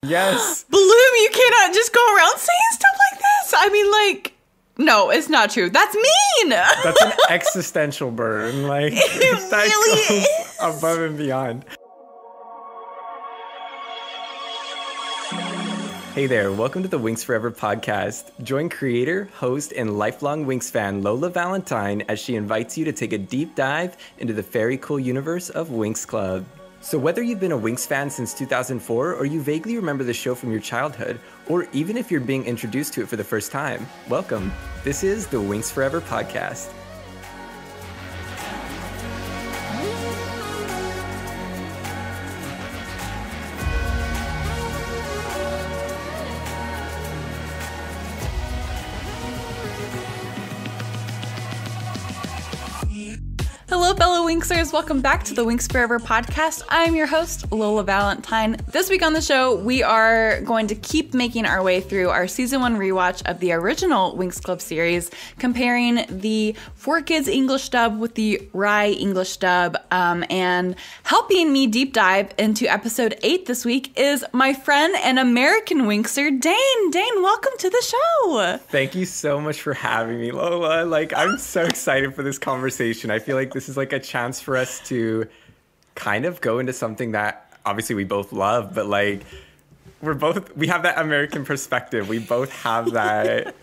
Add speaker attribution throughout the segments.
Speaker 1: Yes.
Speaker 2: Bloom, you cannot just go around saying stuff like this. I mean, like, no, it's not true. That's mean.
Speaker 1: That's an existential burn. Like,
Speaker 2: it
Speaker 1: that
Speaker 2: really
Speaker 1: goes
Speaker 2: is.
Speaker 1: above and beyond. Hey there, welcome to the Winx Forever podcast. Join creator, host, and lifelong Winx fan Lola Valentine as she invites you to take a deep dive into the very cool universe of Winx Club. So whether you've been a Winx fan since 2004 or you vaguely remember the show from your childhood, or even if you're being introduced to it for the first time, welcome. This is the Winx Forever podcast.
Speaker 2: Hello, fellow Winxers. Welcome back to the Winx Forever podcast. I'm your host, Lola Valentine. This week on the show, we are going to keep making our way through our season 1 rewatch of the original Winx Club series, comparing the 4Kids English dub with the Rye English dub. And helping me deep dive into episode 8 this week is my friend and American Winxer, Dane. Dane, welcome to the show.
Speaker 1: Thank you so much for having me, Lola. I'm so excited for this conversation. I feel like this is a chance for us to kind of go into something that obviously we both love, but we have that American perspective. We both have that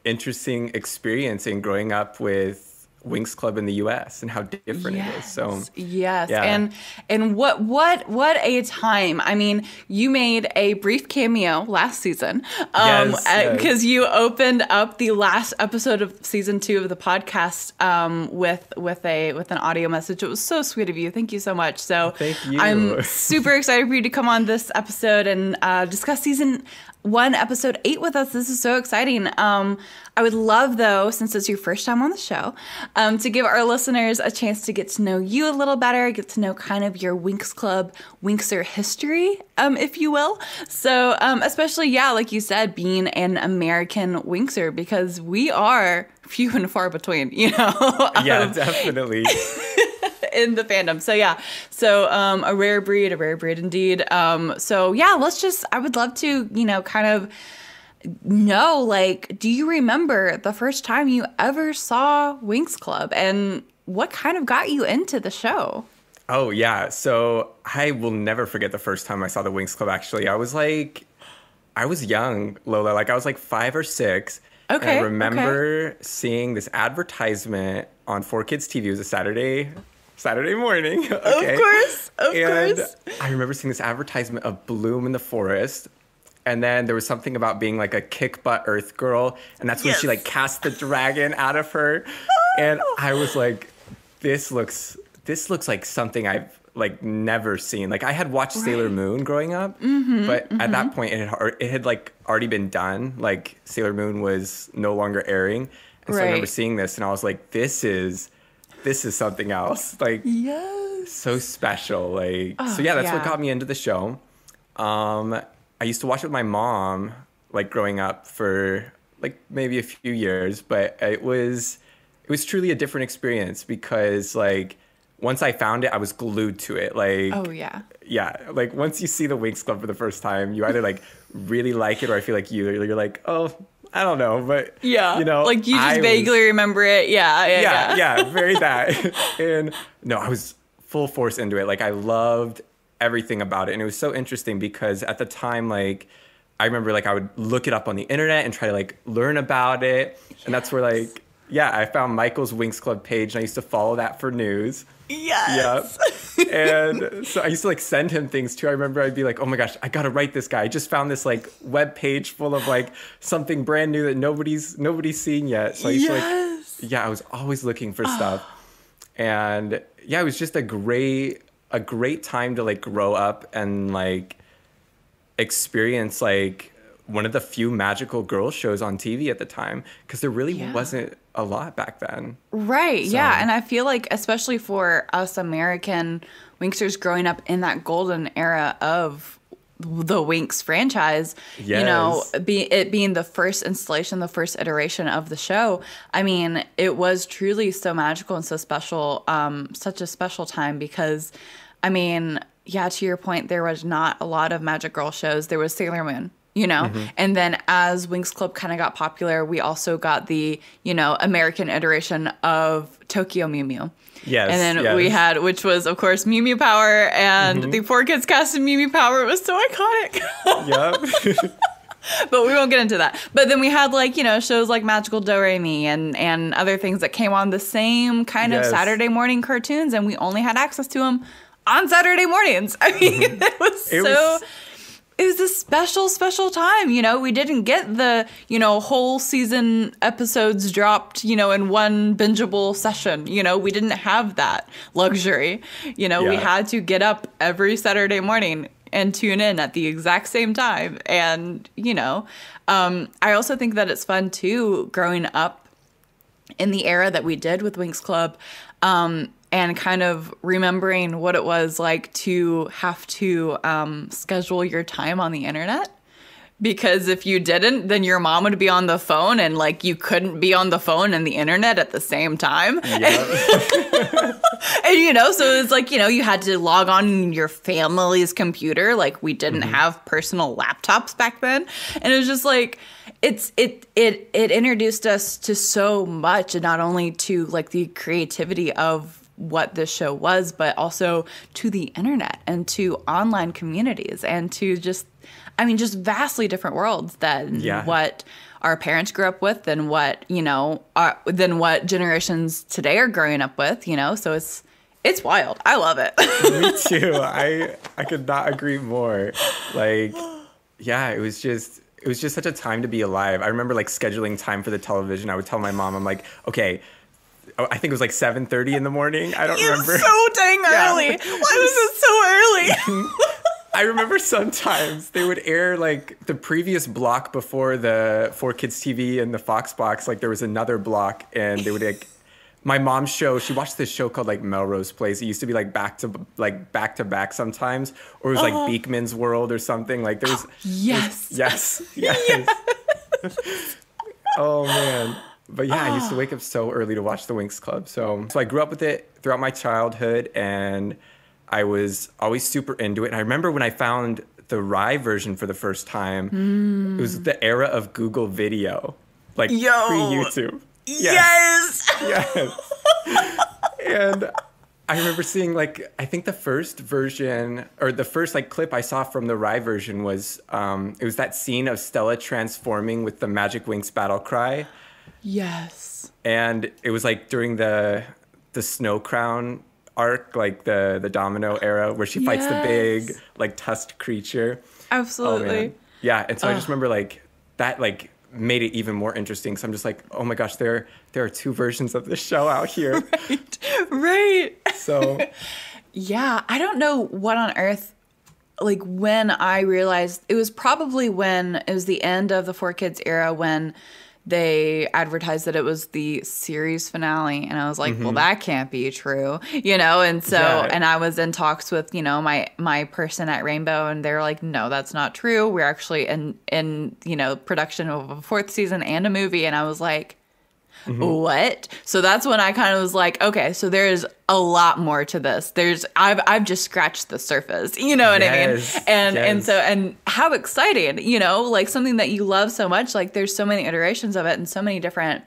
Speaker 1: interesting experience in growing up with Winx Club in the US and how different it is. So
Speaker 2: yes.
Speaker 1: Yeah.
Speaker 2: And what a time. I mean, you made a brief cameo last season. Because you opened up the last episode of season 2 of the podcast with an audio message. It was so sweet of you. Thank you so much. So
Speaker 1: thank you.
Speaker 2: I'm super excited for you to come on this episode and discuss season 1, episode 8 with us. This is so exciting. I would love, though, since it's your first time on the show, to give our listeners a chance to get to know you a little better, get to know kind of your Winx Club Winxer history, if you will. So, especially, like you said, being an American Winxer, because we are few and far between,
Speaker 1: Yeah, definitely.
Speaker 2: in the fandom. So a rare breed indeed. I would love to, kind of know, do you remember the first time you ever saw Winx Club and what kind of got you into the show?
Speaker 1: Oh, yeah. So I will never forget the first time I saw the Winx Club, actually. I was young, Lola. I was 5 or 6.
Speaker 2: Okay.
Speaker 1: And I remember seeing this advertisement on 4Kids TV. It was a Saturday morning. Okay.
Speaker 2: Of course.
Speaker 1: I remember seeing this advertisement of Bloom in the forest. And then there was something about being a kick butt Earth girl. And that's when she cast the dragon out of her. And I was like, this looks like something I've never seen. I had watched Sailor Moon growing up, but at that point it had already been done. Sailor Moon was no longer airing. And so I remember seeing this and I was like, this is something else.
Speaker 2: Yes.
Speaker 1: So special. That's what got me into the show. I used to watch it with my mom, growing up for maybe a few years, but it was truly a different experience because once I found it, I was glued to it. Once you see the Winx Club for the first time, you either really like it or I feel you're like, oh, I don't know, but
Speaker 2: you just vaguely remember it. Yeah,
Speaker 1: very that. And no, I was full force into it. I loved everything about it. And it was so interesting because at the time, I remember I would look it up on the internet and try to learn about it. Yes. And that's where I found Michael's Winx Club page and I used to follow that for news.
Speaker 2: Yes.
Speaker 1: Yep. And so I used to send him things too. I remember I'd be like, oh my gosh, I got to write this guy. I just found this web page full of something brand new that nobody's seen yet. So I used to I was always looking for stuff. And it was just a great time to grow up and experience one of the few magical girl shows on TV at the time because there really wasn't a lot back then.
Speaker 2: Right. So. Yeah. And I feel especially for us American Winxers growing up in that golden era of the Winx franchise, being the first installation, the first iteration of the show. I mean, it was truly so magical and so special, such a special time because I mean, yeah, to your point, there was not a lot of Magic Girl shows. There was Sailor Moon, you know? And then as Winx Club kind of got popular, we also got the, you know, American iteration of Tokyo Mew Mew.
Speaker 1: Yes.
Speaker 2: And then we had, which was, of course, Mew Mew Power, and the 4Kids cast in Mew Mew Power. It was so iconic.
Speaker 1: Yep.
Speaker 2: But we won't get into that. But then we had, like, you know, shows like Magical Do-Re-Mi and other things that came on the same kind of Saturday morning cartoons, and we only had access to them on Saturday mornings. I mean, it was a special, special time. You know, we didn't get the, you know, whole season episodes dropped, you know, in one bingeable session. You know, we didn't have that luxury. You know, we had to get up every Saturday morning and tune in at the exact same time. And, you know, I also think that it's fun, too, growing up in the era that we did with Winx Club, and kind of remembering what it was like to have to schedule your time on the internet. Because if you didn't, then your mom would be on the phone, and, like, you couldn't be on the phone and the internet at the same time.
Speaker 1: Yep.
Speaker 2: And, you know, so it's like, you know, you had to log on your family's computer. Like, we didn't have personal laptops back then. And it was just like, it introduced us to so much, and not only to, like, the creativity of what this show was, but also to the internet and to online communities and to just vastly different worlds than what our parents grew up with, than what, you know, than what generations today are growing up with, you know. So it's wild. I love it.
Speaker 1: Me too. I could not agree more. Like, yeah, it was just such a time to be alive. I remember, like, scheduling time for the television. I would tell my mom, I'm like, okay, I think it was like 7:30 in the morning. I don't remember.
Speaker 2: So dang early. Why was it so early?
Speaker 1: I remember sometimes they would air, like, the previous block before the 4Kids TV and the Fox box. Like, there was another block, and they would, like, my mom's show, she watched this show called, like, Melrose Place. It used to be, like, back to back sometimes, or it was like Beekman's World or something. Like, there was yes. Oh man. But yeah, I used to wake up so early to watch the Winx Club. So I grew up with it throughout my childhood, and I was always super into it. And I remember when I found the Rye version for the first time, it was the era of Google Video, like pre-YouTube.
Speaker 2: Yes.
Speaker 1: And I remember seeing, like, I think the first version, or the first, like, clip I saw from the Rye version was, it was that scene of Stella transforming with the Magic Winx battle cry.
Speaker 2: Yes.
Speaker 1: And it was, like, during the Snow Crown arc, like the Domino era, where she fights the big, like, tusked creature.
Speaker 2: Absolutely.
Speaker 1: Oh, yeah, and so I just remember, like, that, like, made it even more interesting. So I'm just like, oh my gosh, there are two versions of this show out here.
Speaker 2: Right.
Speaker 1: So
Speaker 2: yeah, I don't know what on earth, like, when I realized, it was probably when it was the end of the 4Kids era, when they advertised that it was the series finale, and I was like, well, that can't be true, you know. And so and I was in talks with, you know, my person at Rainbow, and they're like, no, that's not true, we're actually in you know, production of a 4th season and a movie. And I was like, what? So that's when I kind of was like, okay, so there's a lot more to this. I've just scratched the surface, you know what I mean? And how exciting, you know, like, something that you love so much, like, there's so many iterations of it and so many different,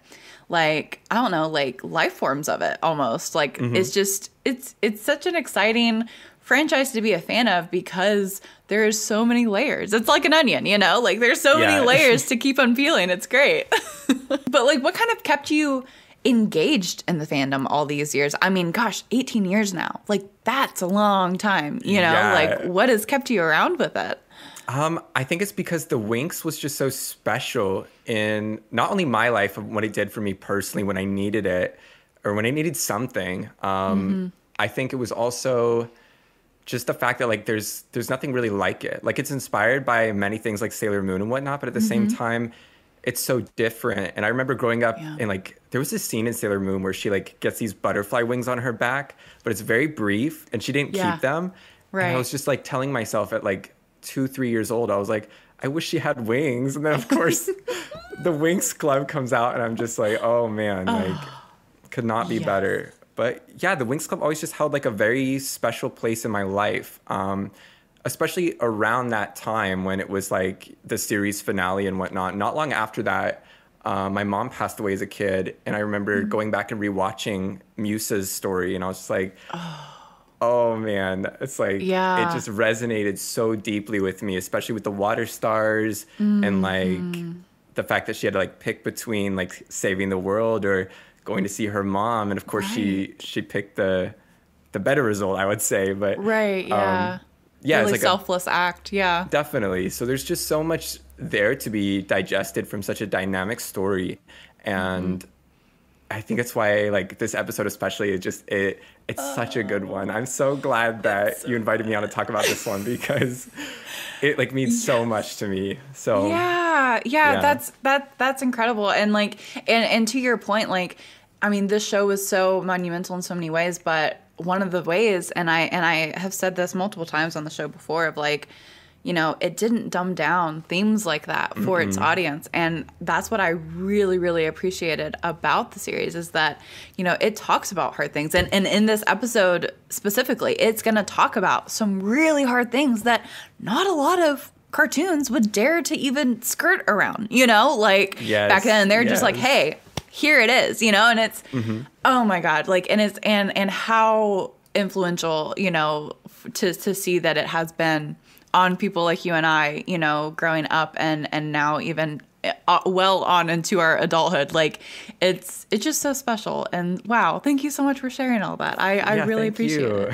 Speaker 2: like, I don't know, like, life forms of it almost. Like, it's just, it's such an exciting franchise to be a fan of, because there's so many layers. It's like an onion, you know, like, there's so many layers to keep unpeeling. It's great. But, like, what kind of kept you engaged in the fandom all these years? I mean, gosh, 18 years now. Like, that's a long time, you know? Like, what has kept you around with it?
Speaker 1: I think it's because the Winx was just so special in not only my life, but what it did for me personally when I needed it, or when I needed something. I think it was also just the fact that, like, there's nothing really like it. Like, it's inspired by many things like Sailor Moon and whatnot, but at the same time, it's so different. And I remember growing up and, like, there was this scene in Sailor Moon where she, like, gets these butterfly wings on her back, but it's very brief, and she didn't keep them. Right. And I was just, like, telling myself at, like, 2-3 years old, I was like, I wish she had wings. And then, of course, the Winx Club comes out, and I'm just like, oh man, like, could not be better. But yeah, the Winx Club always just held like a very special place in my life. Especially around that time when it was like the series finale and whatnot. Not long after that, my mom passed away as a kid, and I remember going back and rewatching Musa's story, and I was just like, oh man, it's like, it just resonated so deeply with me, especially with the water stars and like the fact that she had to like pick between like saving the world or going to see her mom. And of course she picked the better result, I would say. But yeah,
Speaker 2: really
Speaker 1: it's like
Speaker 2: selfless act. Yeah,
Speaker 1: definitely. So there's just so much there to be digested from such a dynamic story, and I think that's why like this episode especially it's such a good one. I'm so glad that you invited me on to talk about this one because it like means so much to me. So
Speaker 2: that's incredible. And like and to your point, like I mean, this show was so monumental in so many ways, but one of the ways, and I have said this multiple times on the show before, of like, you know, it didn't dumb down themes like that for its audience. And that's what I really, really appreciated about the series, is that, you know, it talks about hard things. And in this episode specifically, it's going to talk about some really hard things that not a lot of cartoons would dare to even skirt around, you know, like back then they're just like, hey, here it is, you know, and it's, oh my God, like, and it's, and how influential, you know, to see that it has been on people like you and I, you know, growing up and now even well on into our adulthood. Like it's just so special. And wow, thank you so much for sharing all that. I really appreciate it.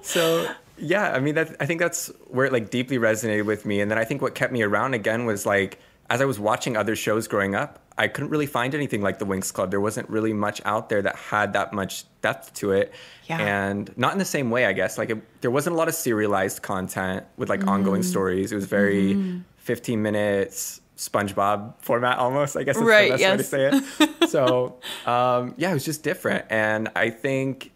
Speaker 1: So yeah, I mean, I think that's where it like deeply resonated with me. And then I think what kept me around again was like, as I was watching other shows growing up, I couldn't really find anything like the Winx Club. There wasn't really much out there that had that much depth to it. Yeah. And not in the same way, I guess. Like there wasn't a lot of serialized content with like ongoing stories. It was very 15 minutes, SpongeBob format almost, I guess is the best way to say it. So yeah, it was just different. And I think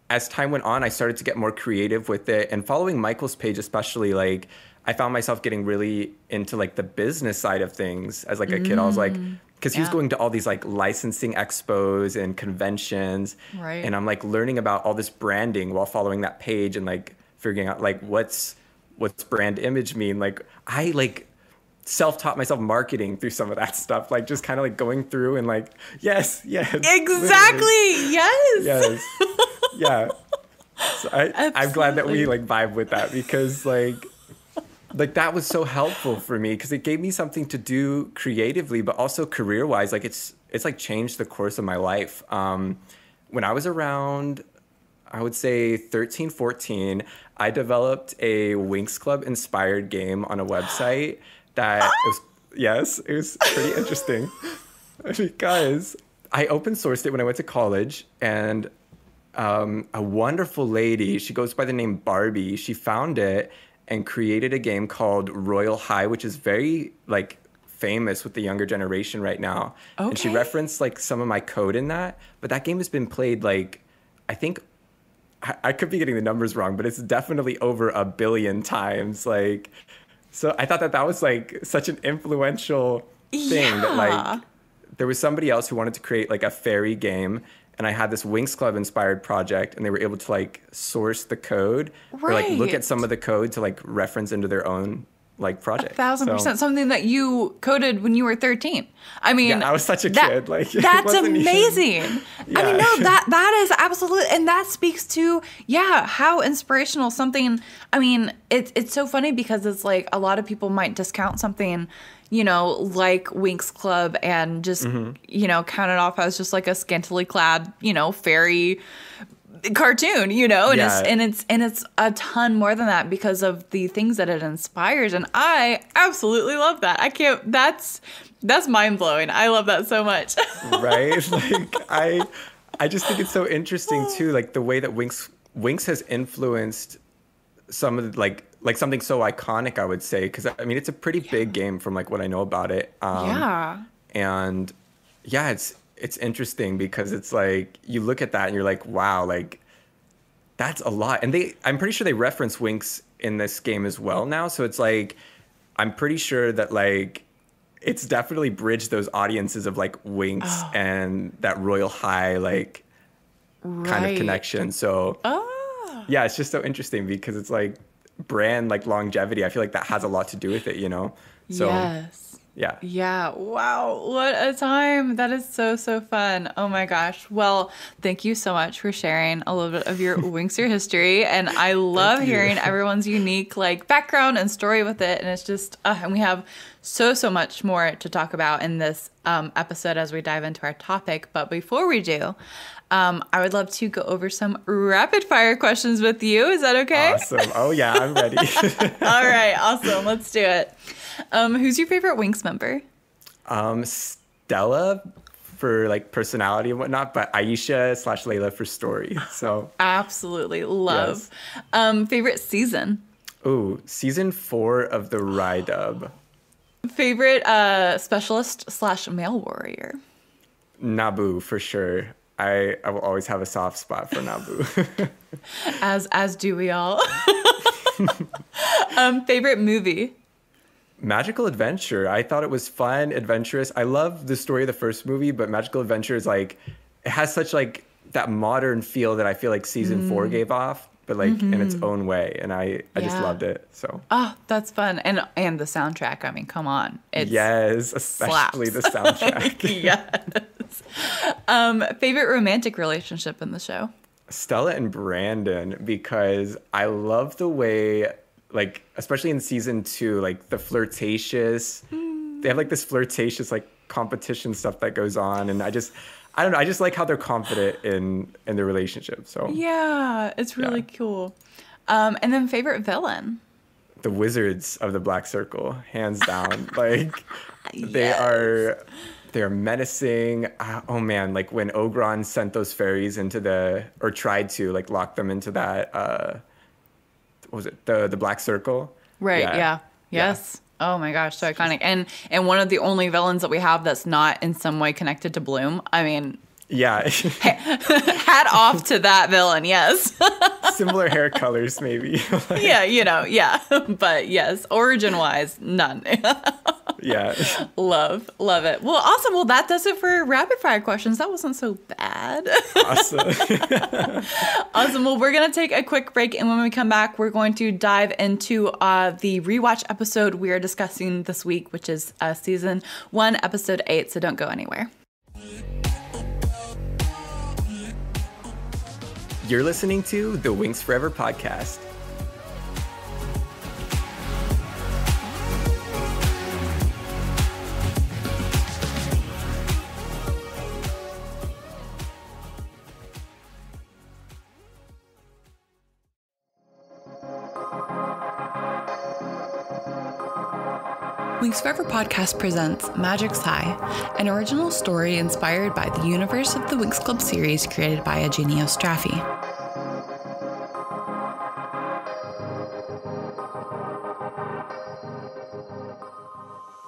Speaker 1: as time went on, I started to get more creative with it. And following Michael's page especially, like I found myself getting really into like the business side of things as like a kid. I was like, because he was going to all these like licensing expos and conventions. Right. And I'm like learning about all this branding while following that page and like figuring out like what's brand image mean. Like I like self-taught myself marketing through some of that stuff, like just kind of like going through and like, yes.
Speaker 2: Exactly. Yes.
Speaker 1: Yeah. So I'm glad that we like vibe with that because like that was so helpful for me because it gave me something to do creatively, but also career-wise. Like it's like changed the course of my life. When I was around, I would say 13, 14, I developed a Winx Club inspired game on a website that it was pretty interesting because I open sourced it when I went to college, and a wonderful lady, she goes by the name Barbie, she found it and created a game called Royal High, which is very like famous with the younger generation right now. Okay. And she referenced like some of my code in that, but that game has been played like, I think I could be getting the numbers wrong, but it's definitely over 1 billion times. Like, so I thought that was like such an influential thing that like there was somebody else who wanted to create like a fairy game. And I had this Winx Club inspired project, and they were able to like source the code or like look at some of the code to like reference into their own like project.
Speaker 2: 1,000%. Something that you coded when you were 13. I mean,
Speaker 1: I was such a kid. Like
Speaker 2: that's amazing. I mean, no, that is absolute, and that speaks to how inspirational something. I mean, it's so funny because it's like a lot of people might discount something, you know, like Winx Club and just, you know, count it off as just like a scantily clad, you know, fairy cartoon, you know, and it's a ton more than that because of the things that it inspires. And I absolutely love that. That's mind blowing. I love that so much.
Speaker 1: Right. Like I just think it's so interesting too, like the way that Winx has influenced some of the, like something so iconic, I would say, because I mean it's a pretty big game from like what I know about it. And it's interesting because it's like you look at that and you're like, wow, like that's a lot. And I'm pretty sure they reference Winx in this game as well now. So it's like I'm pretty sure that like it's definitely bridged those audiences of like Winx and that Royal High, like kind of connection. So yeah, it's just so interesting because it's like brand like longevity. I feel like that has a lot to do with it, you know? So
Speaker 2: yes.
Speaker 1: Yeah.
Speaker 2: Yeah. Wow. What a time. That is so, so fun. Oh my gosh. Well, thank you so much for sharing a little bit of your Winxer history. And I love hearing everyone's unique like background and story with it. And it's just, and we have so, so much more to talk about in this episode as we dive into our topic. But before we do, I would love to go over some rapid fire questions with you. Is that okay?
Speaker 1: Awesome. Oh yeah, I'm ready.
Speaker 2: All right. Awesome. Let's do it. Who's your favorite Winx member?
Speaker 1: Stella for like personality and whatnot, but Aisha/Layla for story. So
Speaker 2: absolutely love. Yes. Favorite season?
Speaker 1: Ooh, season 4 of the Rydub.
Speaker 2: Favorite specialist/male warrior?
Speaker 1: Naboo for sure. I will always have a soft spot for Naboo.
Speaker 2: as do we all. Favorite movie?
Speaker 1: Magical Adventure. I thought it was fun, adventurous. I love the story of the first movie, but Magical Adventure is like, it has such like that modern feel that I feel like season 4 gave off, but like in its own way. And I just loved it. So.
Speaker 2: Oh, that's fun. And the soundtrack. I mean, come on.
Speaker 1: Yes, especially the soundtrack.
Speaker 2: Yes. Favorite romantic relationship in the show?
Speaker 1: Stella and Brandon, because I love the way, like, especially in season 2, like the flirtatious, they have like this flirtatious, like competition stuff that goes on. And I don't know. I just like how they're confident in their relationship. So
Speaker 2: yeah, it's really cool. And then favorite villain?
Speaker 1: The Wizards of the Black Circle, hands down. Like they're menacing. Oh man, like when Ogron sent those fairies or tried to like lock them into that, what was it? The Black Circle?
Speaker 2: Right. Yeah. Yes. Yeah. Oh my gosh, so iconic. And one of the only villains that we have that's not in some way connected to Bloom. I mean,
Speaker 1: yeah.
Speaker 2: Hat off to that villain, yes.
Speaker 1: Similar hair colors, maybe.
Speaker 2: Yeah, yeah. But yes, origin-wise, none.
Speaker 1: Yeah.
Speaker 2: Love it. Well, awesome. Well, that does it for rapid fire questions. That wasn't so bad.
Speaker 1: Awesome.
Speaker 2: Awesome. Well, we're going to take a quick break. And when we come back, we're going to dive into the rewatch episode we are discussing this week, which is season 1, episode 8. So don't go anywhere.
Speaker 1: You're listening to the Winx Forever Podcast.
Speaker 2: Winx Forever Podcast presents Magic's High, an original story inspired by the universe of the Winx Club series created by Eugenio Straffi.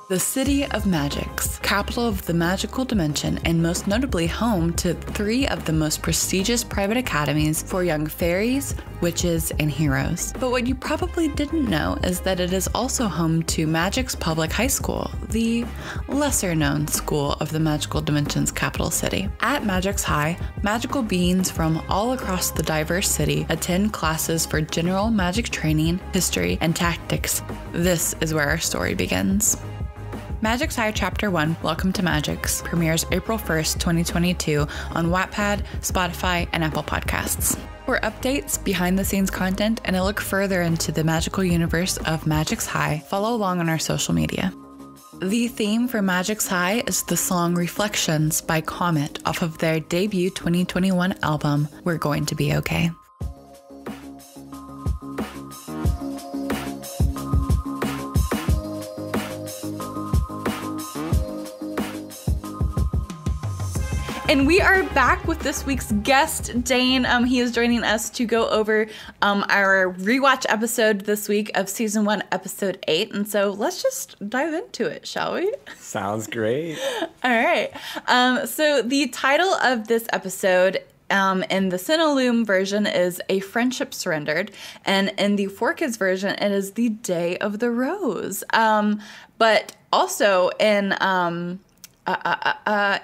Speaker 2: The City of Magics, capital of the magical dimension and most notably home to 3 of the most prestigious private academies for young fairies, witches, and heroes. But what you probably didn't know is that it is also home to Magic's Public High School, the lesser-known school of the magical dimension's capital city. At Magic's High, magical beings from all across the diverse city attend classes for general magic training, history, and tactics. This is where our story begins. Magic's High Chapter 1, Welcome to Magic's, premieres April 1st, 2022 on Wattpad, Spotify, and Apple Podcasts. For updates, behind-the-scenes content, and a look further into the magical universe of Magic's High, follow along on our social media. The theme for Magic's High is the song Reflections by Comet off of their debut 2021 album, We're Going to Be Okay. And we are back with this week's guest, Dane. He is joining us to go over our rewatch episode this week of season 1, episode 8. And so let's just dive into it, shall we?
Speaker 1: Sounds great.
Speaker 2: All right. So the title of this episode in the Cinelume version is A Friendship Surrendered. And in the 4Kids version, it is The Day of the Rose. But also in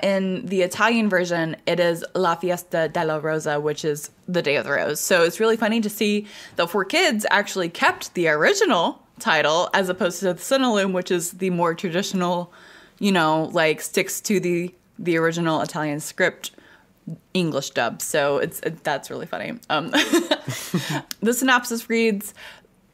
Speaker 2: in the Italian version, it is La Fiesta della Rosa, which is the Day of the Rose. So it's really funny to see the 4Kids actually kept the original title as opposed to the Cinelume, which is the more traditional, like sticks to the original Italian script English dub. So that's really funny. The synopsis reads,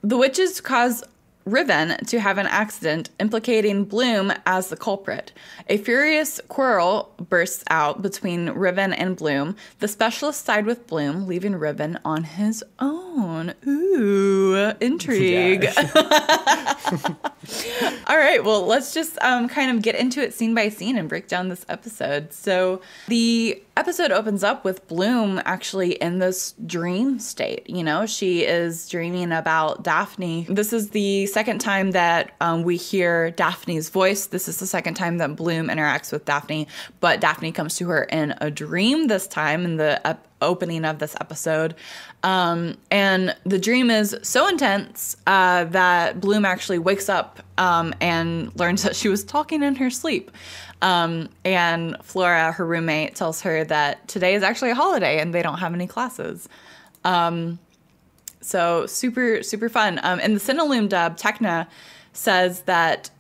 Speaker 2: the witches cause Riven to have an accident implicating Bloom as the culprit. A furious quarrel bursts out between Riven and Bloom. The specialist side with Bloom, leaving Riven on his own. Ooh, intrigue. Yeah. All right, well, let's just kind of get into it scene by scene and break down this episode. So the episode opens up with Bloom actually in this dream state. She is dreaming about Daphne. This is the second time that we hear Daphne's voice. This is the second time that Bloom interacts with Daphne, but Daphne comes to her in a dream this time in the opening of this episode. And the dream is so intense that Bloom actually wakes up and learns that she was talking in her sleep. And Flora, her roommate, tells her that today is actually a holiday and they don't have any classes. So super, super fun. In the Cinelume dub, Tekna says that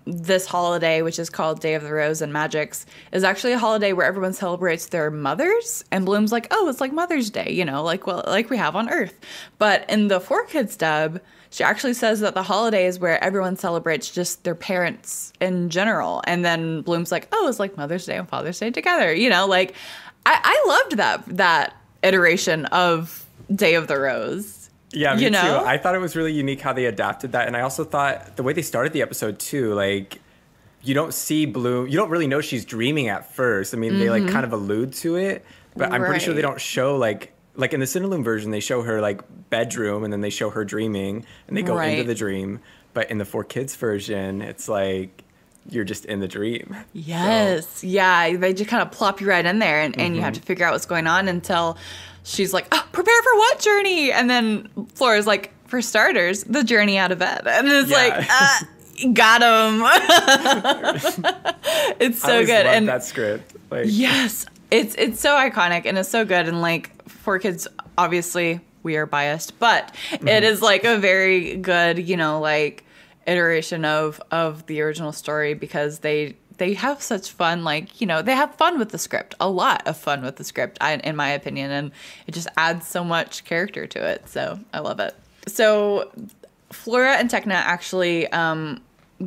Speaker 2: this holiday, which is called Day of the Rose and Magics, is actually a holiday where everyone celebrates their mothers. And Bloom's like, oh, it's like Mother's Day, like we have on Earth. But in the 4Kids dub, she actually says that the holiday is where everyone celebrates just their parents in general. And then Bloom's like, oh, it's like Mother's Day and Father's Day together. I loved that iteration of Day of the Rose.
Speaker 1: Yeah, me too. I thought it was really unique how they adapted that. And I also thought the way they started the episode too, like, you don't see Bloom, you don't really know she's dreaming at first. I mean, they like kind of allude to it, but I'm pretty sure they don't show like in the Cinelume version, they show her like bedroom and then they show her dreaming and they go into the dream. But in the 4Kids version, it's like you're just in the dream.
Speaker 2: Yes. So. Yeah. They just kind of plop you right in there and you have to figure out what's going on until she's like, oh, prepare for what journey? And then Flora's like, for starters, the journey out of bed. And it's got him. It's so good.
Speaker 1: And that script. Like,
Speaker 2: yes. It's so iconic and it's so good. And like 4Kids, obviously we are biased, but it is like a very good, like iteration of the original story because they have such fun, they have fun with the script, a lot of fun with the script, in my opinion, and it just adds so much character to it. So I love it. So Flora and Tekna actually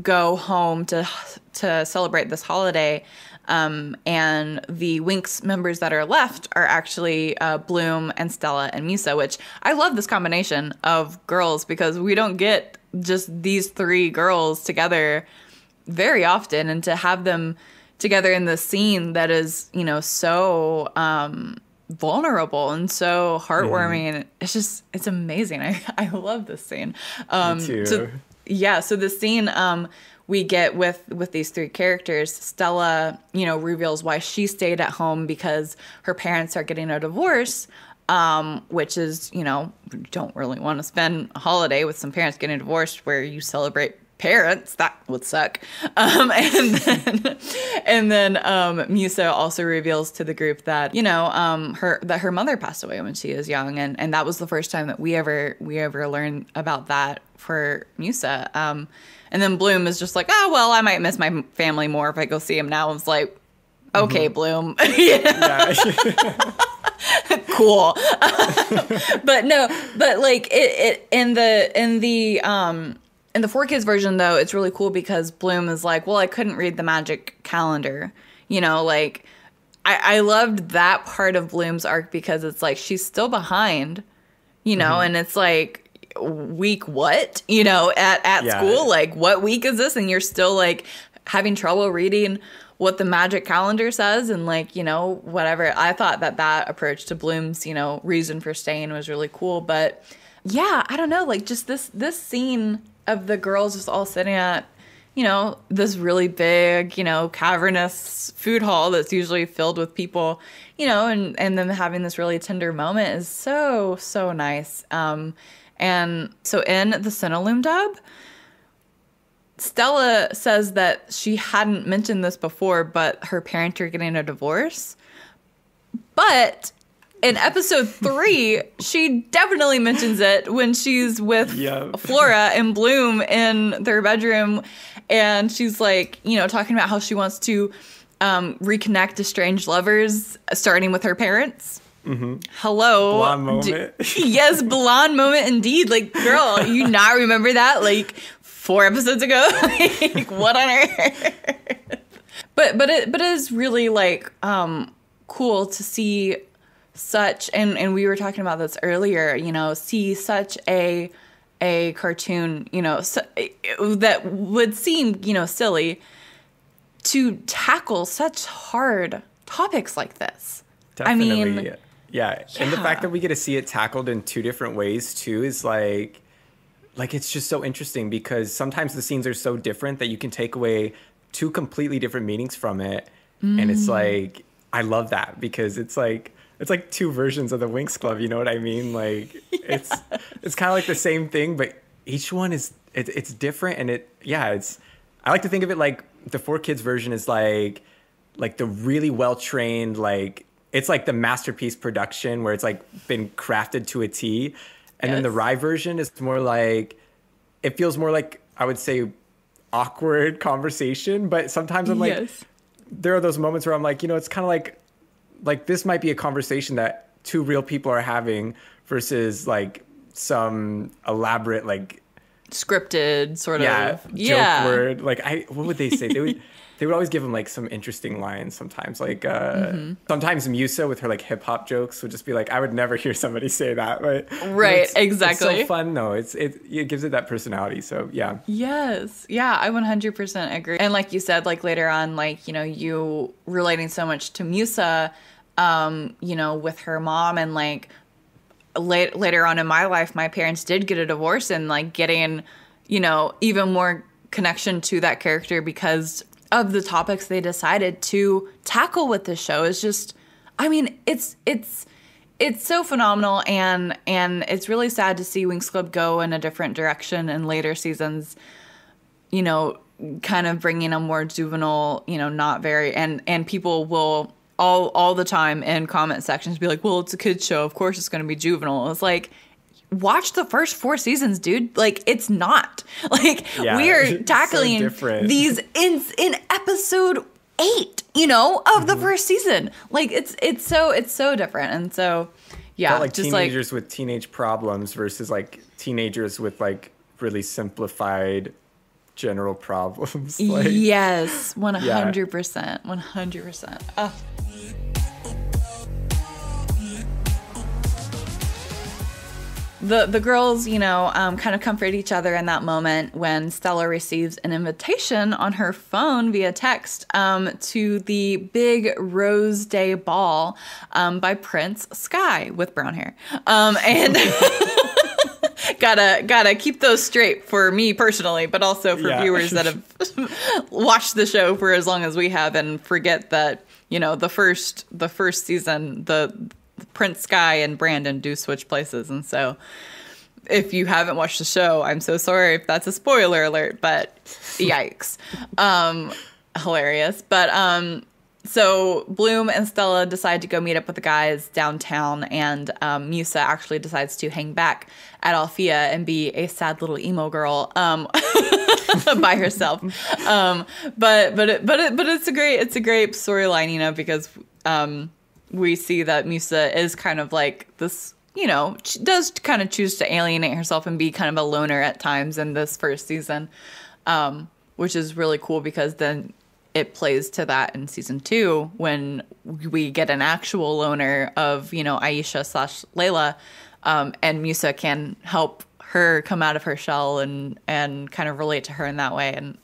Speaker 2: go home to celebrate this holiday, and the Winx members that are left are actually Bloom and Stella and Musa, which I love this combination of girls because we don't get just these three girls together very often, and to have them together in this scene that is, so vulnerable and so heartwarming. It's amazing. I love this scene.
Speaker 1: Me too.
Speaker 2: So this scene we get with these three characters. Stella, reveals why she stayed at home because her parents are getting a divorce. Which is, don't really want to spend a holiday with some parents getting divorced where you celebrate parents. That would suck. And then Musa also reveals to the group that her mother passed away when she was young, and that was the first time that we ever learned about that for Musa. And then Bloom is just like, oh well, I might miss my family more if I go see him now. I was like, okay, Bloom. Yeah. Cool. But like it in the 4Kids version though, it's really cool because Bloom is like, well, I couldn't read the magic calendar. Like I loved that part of Bloom's arc because it's like she's still behind, and it's like week what? At school, like what week is this? And you're still like having trouble reading what the magic calendar says and like, whatever. I thought that approach to Bloom's, reason for staying was really cool. But yeah, I don't know, like just this scene of the girls just all sitting at, this really big, cavernous food hall that's usually filled with people, and them having this really tender moment is so, so nice. And so in the Cinelume dub, Stella says that she hadn't mentioned this before, but her parents are getting a divorce. But in episode 3, she definitely mentions it when she's with Flora and Bloom in their bedroom. And she's like, talking about how she wants to reconnect estranged lovers, starting with her parents.
Speaker 1: Mm-hmm.
Speaker 2: Hello.
Speaker 1: Blonde moment.
Speaker 2: Yes, blonde moment indeed. Like, girl, you not remember that? Like, 4 episodes ago? Like, what on earth? But it is really, like, cool to see such, and we were talking about this earlier, see such a cartoon, that would seem, silly, to tackle such hard topics like this.
Speaker 1: Definitely.
Speaker 2: I mean,
Speaker 1: yeah. And the fact that we get to see it tackled in 2 different ways too is like it's just so interesting, because sometimes the scenes are so different that you can take away 2 completely different meanings from it. And it's like, I love that, because it's like 2 versions of the Winx Club, you know what I mean? Like, it's kind of like the same thing, but each one is it's different, and I like to think of it like the 4Kids version is like the really well trained, like it's like the masterpiece production where it's like been crafted to a T, and then the Rye version is more like, it feels more like, I would say, awkward conversation, but sometimes I'm like, there are those moments where I'm like, it's kind of like this might be a conversation that 2 real people are having versus like some elaborate, like
Speaker 2: scripted sort of
Speaker 1: joke word. Like, what would they say? They would always give them like some interesting lines sometimes. Like sometimes Musa with her like hip hop jokes would just be like, I would never hear somebody say that. But
Speaker 2: exactly.
Speaker 1: It's so fun though. It gives it that personality. So yeah.
Speaker 2: Yes. Yeah, I 100% agree. And like you said, like later on, like, you relating so much to Musa, with her mom, and like later on in my life, my parents did get a divorce, and like getting, even more connection to that character because of the topics they decided to tackle with this show is just, I mean, it's so phenomenal, and it's really sad to see Winx Club go in a different direction in later seasons, kind of bringing a more juvenile, not very, and people will all the time in comment sections be like, well, it's a kid's show, of course it's going to be juvenile. It's like, watch the first 4 seasons, dude. Like, it's not. Like, we are tackling these in episode 8, of the first season. Like, it's so different. And so, yeah,
Speaker 1: like
Speaker 2: just
Speaker 1: teenagers with teenage problems versus like teenagers with like really simplified general problems. Like,
Speaker 2: yes, 100%, 100%. Oh. The girls, kind of comfort each other in that moment when Stella receives an invitation on her phone via text to the big Rose Day ball by Prince Sky with brown hair. And gotta keep those straight for me personally, but also for viewers that have watched the show for as long as we have and forget that, the first season, the Prince Sky and Brandon do switch places. And so if you haven't watched the show, I'm so sorry if that's a spoiler alert, but yikes. Hilarious. But so Bloom and Stella decide to go meet up with the guys downtown, and Musa actually decides to hang back at Althea and be a sad little emo girl by herself. But it's a great storyline, because we see that Musa is kind of like this, does kind of choose to alienate herself and be kind of a loner at times in this first season, which is really cool because then it plays to that in season 2 when we get an actual loner of, Aisha / Layla, and Musa can help her come out of her shell and kind of relate to her in that way. And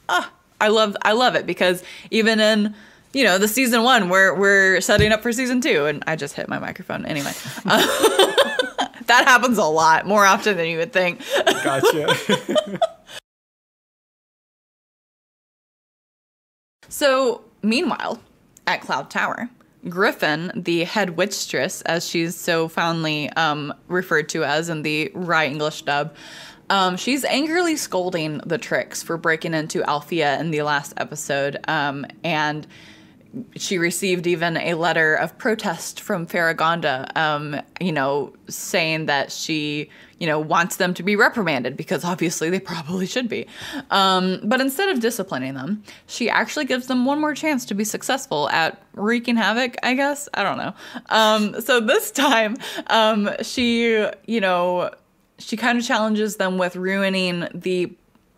Speaker 2: I love it because even in the season 1, we're setting up for season 2, and I just hit my microphone anyway. That happens a lot, more often than you would think.
Speaker 1: Gotcha.
Speaker 2: So, meanwhile, at Cloud Tower, Griffin, the head witchstress, as she's so fondly referred to as in the Rye English dub, She's angrily scolding the Trix for breaking into Althea in the last episode, and she received even a letter of protest from Farragonda, saying that she, wants them to be reprimanded because obviously they probably should be. But instead of disciplining them, she actually gives them one more chance to be successful at wreaking havoc, I guess. I don't know. So this time, she kind of challenges them with ruining the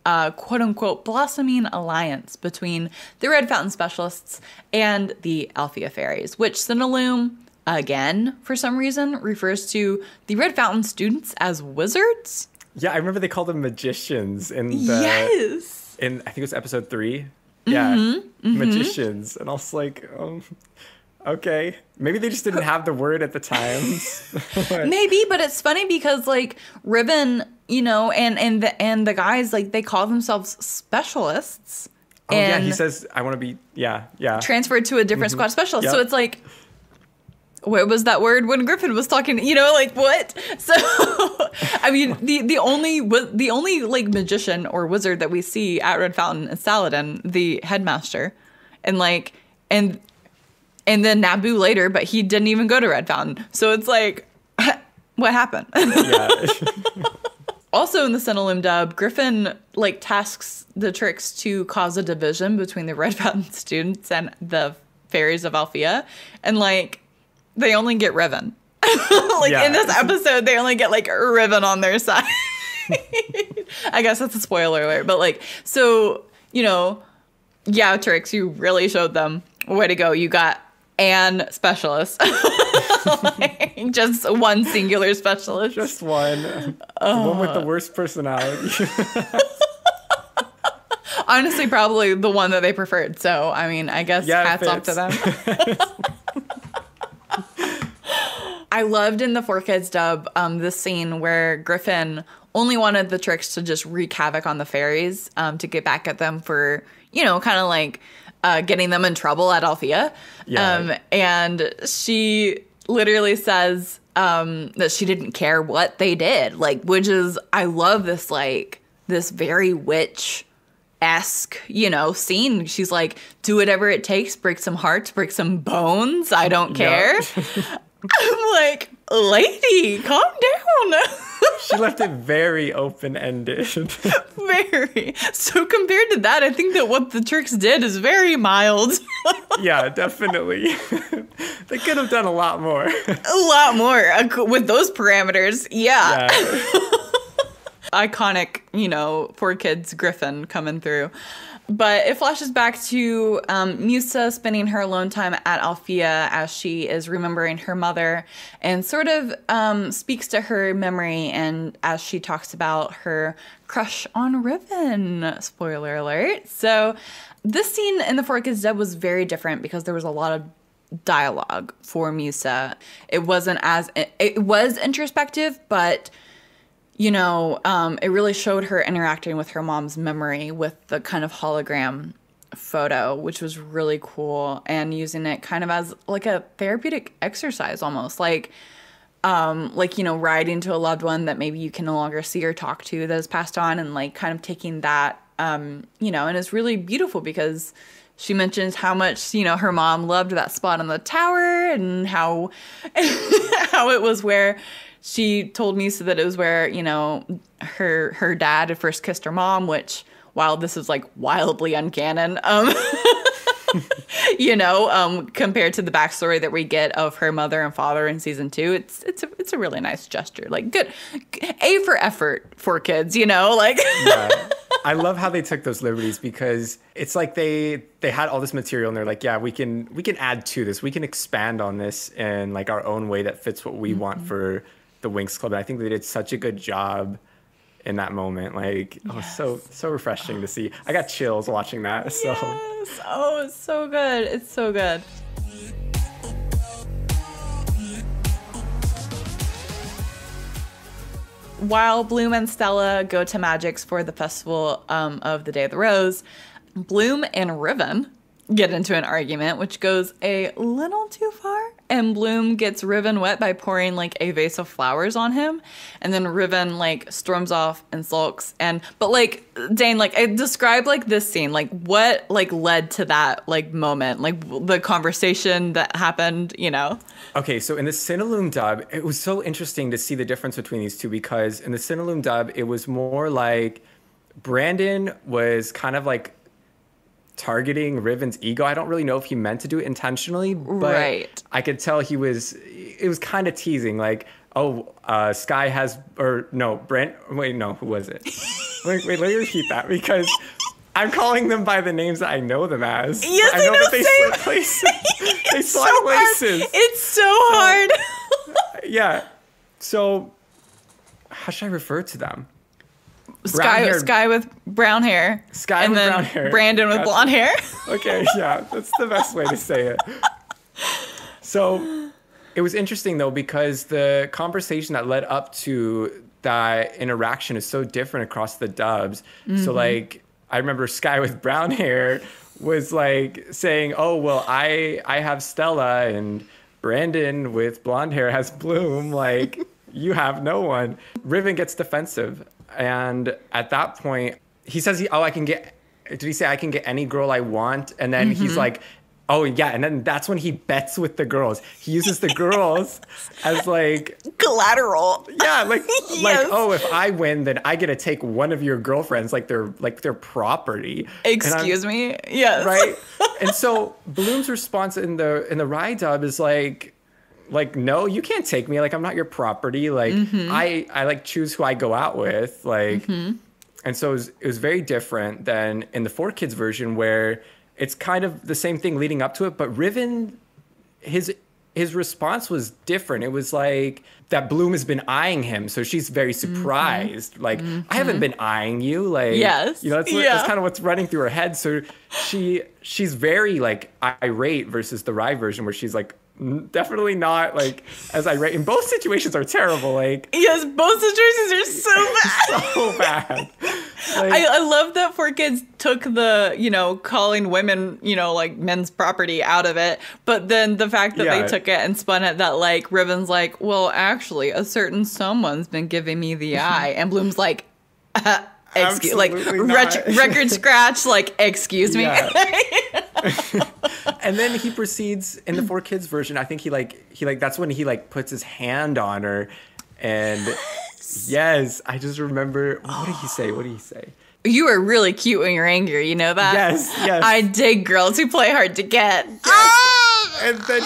Speaker 2: quote-unquote blossoming alliance between the Red Fountain Specialists and the Althea Fairies, which Cinelume, again, for some reason, refers to the Red Fountain students as wizards.
Speaker 1: Yeah, I remember they called them magicians in the...
Speaker 2: Yes!
Speaker 1: In, I think it was episode 3. Yeah, magicians. And I was like, okay. Maybe they just didn't have the word at the time.
Speaker 2: Maybe, but it's funny because, like, Ribbon, and the guys, like, they call themselves specialists.
Speaker 1: Oh, yeah, he says, I want to be, yeah.
Speaker 2: Transferred to a different squad specialist.
Speaker 1: Yep.
Speaker 2: So it's like, what was that word when Griffin was talking? Like, what? So, I mean, the only like magician or wizard that we see at Red Fountain is Saladin, the headmaster, and then Naboo later, but he didn't even go to Red Fountain. So it's like, what happened?
Speaker 1: Yeah.
Speaker 2: Also in the Cinelume dub, Griffin tasks the Trix to cause a division between the Red Fountain students and the fairies of Althea, and they only get Riven. In this episode, they only get Riven on their side. I guess that's a spoiler alert, but Trix, you really showed them. Way to go. You got an specialist. Just one singular specialist.
Speaker 1: Just one. The one with the worst personality.
Speaker 2: Honestly, probably the one that they preferred. So, I mean, I guess hats off to them. I loved in the 4Kids dub this scene where Griffin only wanted the Trix to just wreak havoc on the fairies to get back at them for, getting them in trouble at Althea. Yeah. And she literally says that she didn't care what they did. Which is, I love this, this very witch-esque, scene. She's like, do whatever it takes, break some hearts, break some bones. I don't care. I'm like, lady, calm down.
Speaker 1: She left it very open-ended.
Speaker 2: Very. So compared to that, I think that what the Trix did is very mild.
Speaker 1: Yeah, definitely. They could have done a lot more.
Speaker 2: A lot more with those parameters. Yeah. Iconic, 4Kids Griffin coming through. But it flashes back to Musa spending her alone time at Althea as she is remembering her mother and sort of speaks to her memory, and as she talks about her crush on Riven. Spoiler alert. So this scene in the 4Kids dub was very different because there was a lot of dialogue for Musa. It was introspective, but it really showed her interacting with her mom's memory with the kind of hologram photo, which was really cool, and using it kind of as a therapeutic exercise almost, writing to a loved one that maybe you can no longer see or talk to that has passed on, and kind of taking that, and it's really beautiful because she mentions how much, her mom loved that spot on the tower and how it was where she told me that it was where, her dad had first kissed her mom, which, while this is wildly uncanon, compared to the backstory that we get of her mother and father in season 2, it's a really nice gesture. Good A for effort for kids,
Speaker 1: Yeah. I love how they took those liberties because it's they had all this material and they're like, yeah, we can add to this. We can expand on this in our own way that fits what we want for the Winx Club. And I think they did such a good job in that moment.
Speaker 2: Yes.
Speaker 1: So refreshing to see. I got chills watching that. So.
Speaker 2: Yes. Oh, it's so good. It's so good. While Bloom and Stella go to Magic's for the festival of the Day of the Rose, Bloom and Riven get into an argument, which goes a little too far. and Bloom gets Riven wet by pouring like a vase of flowers on him, and then Riven like storms off and sulks. But like Dane, like describe like this scene, like what like led to that like moment, like the conversation that happened, you know?
Speaker 1: Okay, so in the Cinelume dub, it was so interesting to see the difference between these two, because in the Cinelume dub, it was more like Brandon was kind of like targeting Riven's ego. I don't really know if he meant to do it intentionally, but I could tell it was kind of teasing, like, Sky has, or no, who was it? wait, let me repeat that, because I'm calling them by the names that I know them as.
Speaker 2: Yes,
Speaker 1: I know that they
Speaker 2: same.
Speaker 1: split places. They split places.
Speaker 2: It's so hard.
Speaker 1: Yeah. So, how should I refer to them?
Speaker 2: Sky with brown hair.
Speaker 1: Sky with brown hair.
Speaker 2: Brandon with blonde hair.
Speaker 1: Okay, yeah, that's the best way to say it. So it was interesting, though, because the conversation that led up to that interaction is so different across the dubs. Mm-hmm. So, like, I remember Sky with brown hair was, like, saying, oh, well, I have Stella, and Brandon with blonde hair has Bloom. Like, you have no one. Riven gets defensive. And at that point, he says, I can get any girl I want? And then he's like, oh, yeah. And then that's when he bets with the girls. He uses the girls as like
Speaker 2: collateral.
Speaker 1: Yeah. Like, if I win, then I get to take one of your girlfriends, like their property.
Speaker 2: Excuse me. Yes.
Speaker 1: Right. And so Bloom's response in the Rye dub is like, no, you can't take me. Like, I'm not your property. Like, I like choose who I go out with. Like, and so it was very different than in the 4Kids version, where it's kind of the same thing leading up to it. But Riven, his response was different. It was like that Bloom has been eyeing him, so she's very surprised. Like, I haven't been eyeing you. Like,
Speaker 2: yes,
Speaker 1: you know, that's kind of what's running through her head. So she's very like irate versus the Rye version, where she's like, definitely not like as irate. In both situations are terrible. Like,
Speaker 2: yes, both situations are so bad.
Speaker 1: So bad. Like,
Speaker 2: I love that 4Kids took the, you know, calling women, you know, like men's property out of it, but then the fact that they took it and spun it that like Riven's like, well, actually, a certain someone's been giving me the eye, and Bloom's like, excuse, like record scratch, like, excuse me.
Speaker 1: Yeah. And then he proceeds in the 4Kids version. I think he that's when he like puts his hand on her, and yes, I just remember. What did he say?
Speaker 2: You are really cute when you're angry. You know that?
Speaker 1: Yes.
Speaker 2: I dig girls who play hard to get.
Speaker 1: Yes. And then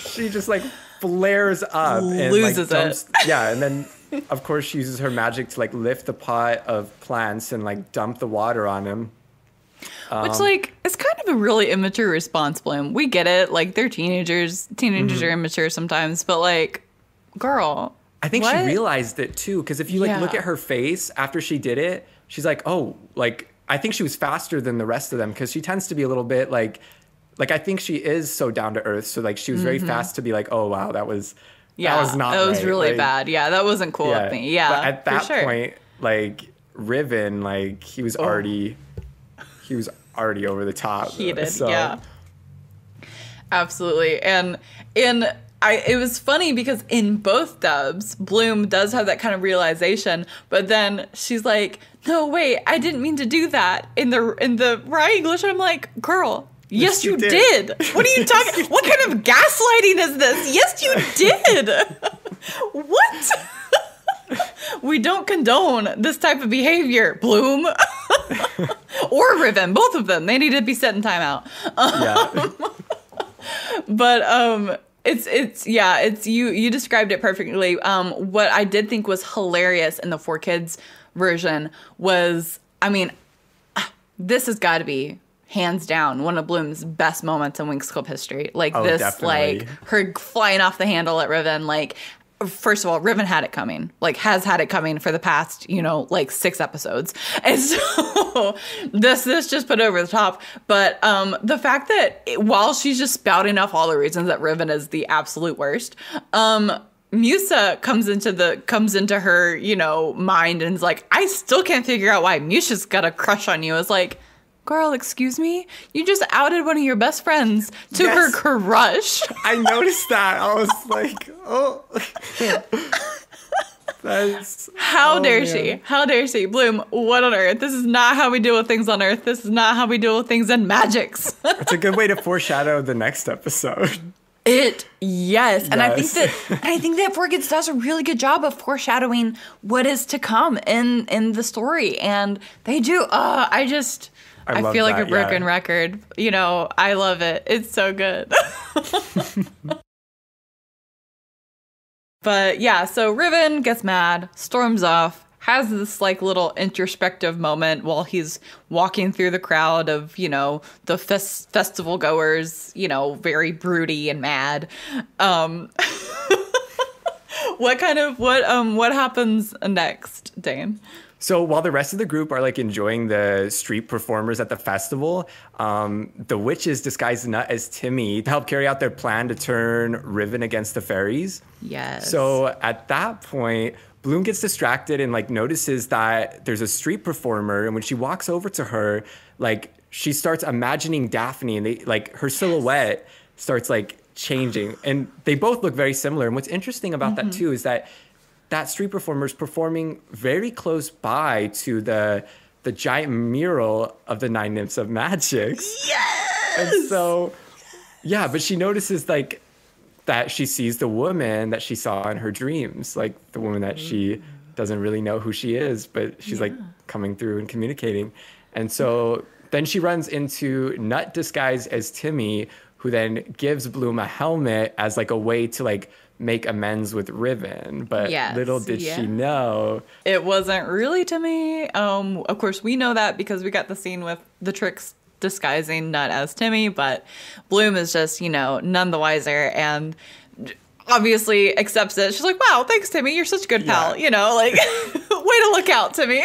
Speaker 1: she just like flares up and
Speaker 2: loses
Speaker 1: like dumps,
Speaker 2: it.
Speaker 1: Yeah, and then of course she uses her magic to like lift the pot of plants and like dump the water on him.
Speaker 2: Which, like, is kind of a really immature response, Bloom. We get it. Like, they're teenagers. Teenagers are immature sometimes. But, like, girl,
Speaker 1: I think she realized it, too. Because if you, like, look at her face after she did it, she's like, oh, like, I think she was faster than the rest of them. Because she tends to be a little bit, like, I think she is so down to earth. So, like, she was very fast to be like, oh, wow, that was not
Speaker 2: that was
Speaker 1: right.
Speaker 2: really
Speaker 1: like,
Speaker 2: bad. Yeah, that wasn't cool with me. Yeah,
Speaker 1: but at that point, like, Riven, like, he was already over the top.
Speaker 2: Heated,
Speaker 1: so.
Speaker 2: Yeah. Absolutely. And it was funny because in both dubs, Bloom does have that kind of realization, but then she's like, no, wait, I didn't mean to do that. In the Rye English, I'm like, girl, yes, you did. What are you talking? What kind of gaslighting is this? Yes, you did. What? We don't condone this type of behavior, Bloom. Or Riven, both of them. They need to be set in timeout. But it's you described it perfectly. What I did think was hilarious in the 4Kids version was, I mean, this has got to be hands down one of Bloom's best moments in Winx Club history. Like this, definitely. Like her flying off the handle at Riven, like. First of all, Riven had it coming, like has had it coming for the past, like 6 episodes. And so this just put over the top. But the fact that while she's just spouting off all the reasons that Riven is the absolute worst, Musa comes into her, mind and is like, I still can't figure out why Musa's got a crush on you. It's like, girl, excuse me? You just outed one of your best friends to her crush.
Speaker 1: I noticed that. I was like, oh.
Speaker 2: How dare she? How dare she? Bloom, what on earth? This is not how we deal with things on Earth. This is not how we deal with things in magics.
Speaker 1: It's a good way to foreshadow the next episode.
Speaker 2: Yes. And I think that Four Kids does a really good job of foreshadowing what is to come in the story. And they do. I feel like a broken record. You know, I love it. It's so good. But yeah, so Riven gets mad, storms off, has this like little introspective moment while he's walking through the crowd of, you know, the festival goers, you know, very broody and mad. What happens next, Dane?
Speaker 1: So while the rest of the group are like enjoying the street performers at the festival, the witches disguise Nut as Timmy to help carry out their plan to turn Riven against the fairies.
Speaker 2: Yes.
Speaker 1: So at that point, Bloom gets distracted and like notices that there's a street performer, and when she walks over to her, like she starts imagining Daphne, and they like her silhouette starts like changing, and they both look very similar. And what's interesting about that too is that street performer is performing very close by to the giant mural of the 9 Nymphs of Magic.
Speaker 2: Yes!
Speaker 1: And so, yeah, but she notices like that she sees the woman that she saw in her dreams, like the woman that she doesn't really know who she is, but she's like coming through and communicating. And so then she runs into Nut disguised as Timmy, who then gives Bloom a helmet as like a way to like make amends with Riven. But little did she know,
Speaker 2: it wasn't really Timmy. Of course we know that because we got the scene with the Tricks disguising Nut as Timmy, but Bloom is just, you know, none the wiser and obviously accepts it. She's like, wow, thanks Timmy, you're such a good pal, you know, like way to look out, Timmy.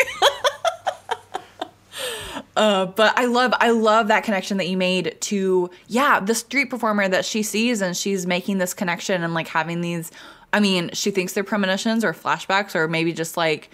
Speaker 2: But I love that connection that you made to, the street performer that she sees, and she's making this connection and like having these, I mean, she thinks they're premonitions or flashbacks or maybe just like,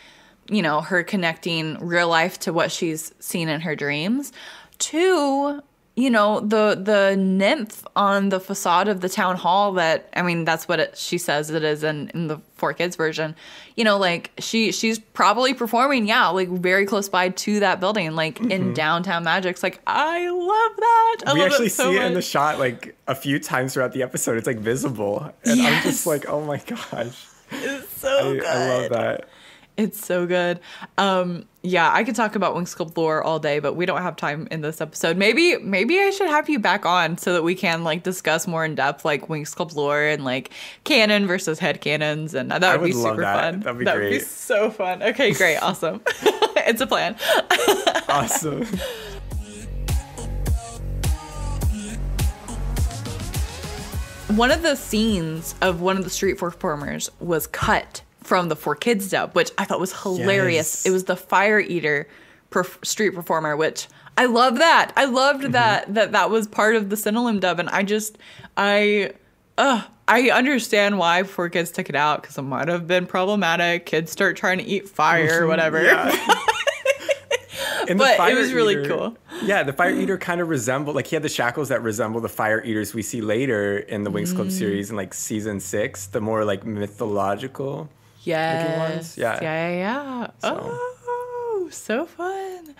Speaker 2: you know, her connecting real life to what she's seen in her dreams to, you know, the nymph on the facade of the town hall that, I mean, that's what she says it is in the Four Kids version. You know, like she's probably performing, like very close by to that building, like in downtown Magic's. Like, I love that.
Speaker 1: We actually see it in the shot like a few times throughout the episode. It's like visible. And I'm just like, oh my gosh.
Speaker 2: It's so good.
Speaker 1: I love that.
Speaker 2: It's so good. I could talk about Winx Club lore all day, but we don't have time in this episode. Maybe I should have you back on so that we can like discuss more in depth like Winx Club lore and like canon versus head canons, and that would be super fun.
Speaker 1: That'd be great.
Speaker 2: That would be so fun. Okay, great, awesome. It's a plan.
Speaker 1: Awesome.
Speaker 2: One of the scenes of one of the street performers was cut from the Four Kids dub, which I thought was hilarious. It was the Fire Eater street performer, which I love that. I loved that was part of the Cinnalum dub, and I understand why Four Kids took it out, because it might have been problematic. Kids start trying to eat fire or whatever. But it was really cool.
Speaker 1: Yeah, the Fire Eater kind of resembled, like he had the shackles that resemble the Fire Eaters we see later in the Winx Club series in like season 6, the more like mythological looking ones.
Speaker 2: Yeah. Oh, so fun.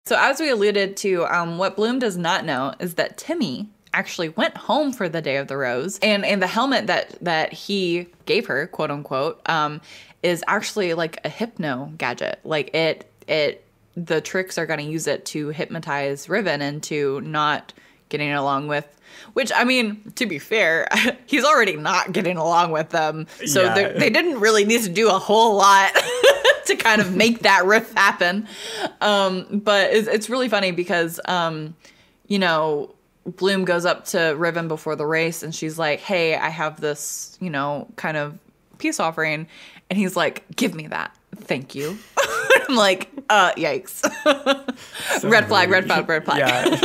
Speaker 2: So as we alluded to, what Bloom does not know is that Timmy actually went home for the Day of the Rose, and the helmet that he gave her, quote unquote, is actually like a hypno gadget. Like the Tricks are going to use it to hypnotize Riven into not getting along with, which, I mean, to be fair, he's already not getting along with them. So they didn't really need to do a whole lot to kind of make that riff happen. But it's really funny because, you know, Bloom goes up to Riven before the race and she's like, hey, I have this, you know, kind of peace offering. And he's like, give me that. Thank you. I'm like, yikes. So red flag. Yeah.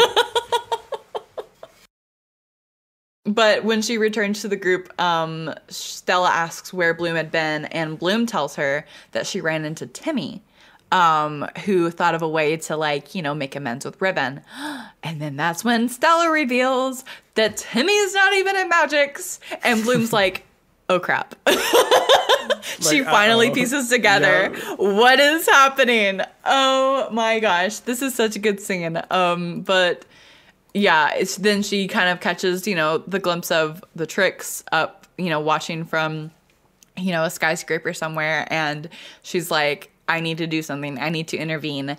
Speaker 2: But when she returns to the group, Stella asks where Bloom had been, and Bloom tells her that she ran into Timmy who thought of a way to, like, you know, make amends with Riven. And then that's when Stella reveals that Timmy's not even in Magics. And Bloom's like, oh, crap. She finally pieces together what is happening. Oh, my gosh. This is such a good scene. But, yeah, then she kind of catches, you know, the glimpse of the Trix up, you know, watching from, you know, a skyscraper somewhere. And she's like, I need to do something. I need to intervene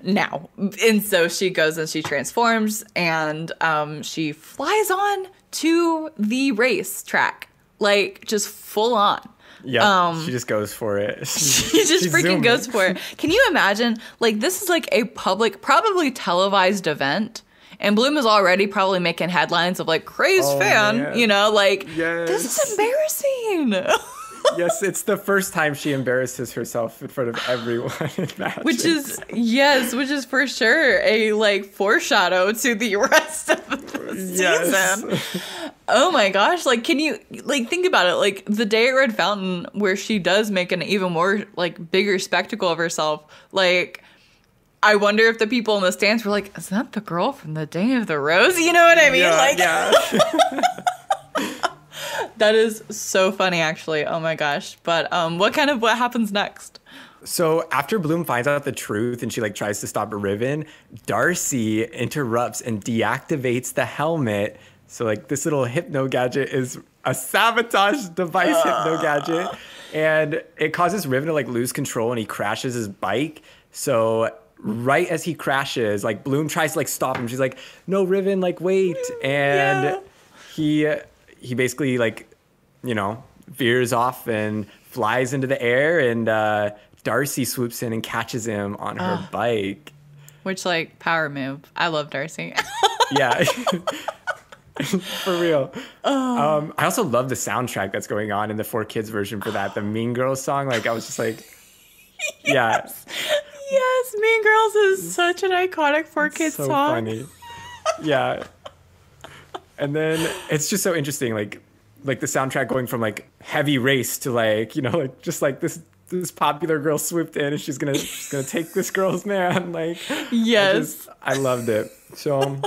Speaker 2: now. And so she goes and she transforms and she flies on to the racetrack, like just full on.
Speaker 1: Yeah, she just goes for it.
Speaker 2: She just freaking goes for it. Can you imagine? Like, this is like a public, probably televised event. And Bloom is already probably making headlines of like crazed fan, man. You know, like, this is embarrassing.
Speaker 1: Yes, it's the first time she embarrasses herself in front of everyone in Magic.
Speaker 2: Which is for sure a like foreshadow to the rest of the season. Oh my gosh, like, can you like think about it? Like the day at Red Fountain where she does make an even more like bigger spectacle of herself, like I wonder if the people in the stands were like, is that the girl from the Day of the Rose? You know what I mean? That is so funny, actually. Oh my gosh. But what happens next?
Speaker 1: So after Bloom finds out the truth and she like tries to stop Riven, Darcy interrupts and deactivates the helmet. So like this little hypno gadget is a sabotage device hypno gadget. And it causes Riven to like lose control and he crashes his bike. So right as he crashes, like Bloom tries to like stop him. She's like, no, Riven, like wait. And he basically like, you know, veers off and flies into the air and Darcy swoops in and catches him on her bike.
Speaker 2: Which, like, power move. I love Darcy.
Speaker 1: Yeah. For real. I also love the soundtrack that's going on in the 4Kids version for that. The Mean Girls song. Like, I was just like,
Speaker 2: yes. Yes, Mean Girls is such an iconic 4Kids
Speaker 1: so
Speaker 2: song.
Speaker 1: Funny. Yeah. And then it's just so interesting, like the soundtrack going from like heavy race to like, you know, like just like this popular girl swooped in and she's gonna take this girl's man. Like,
Speaker 2: yes,
Speaker 1: I loved it. So,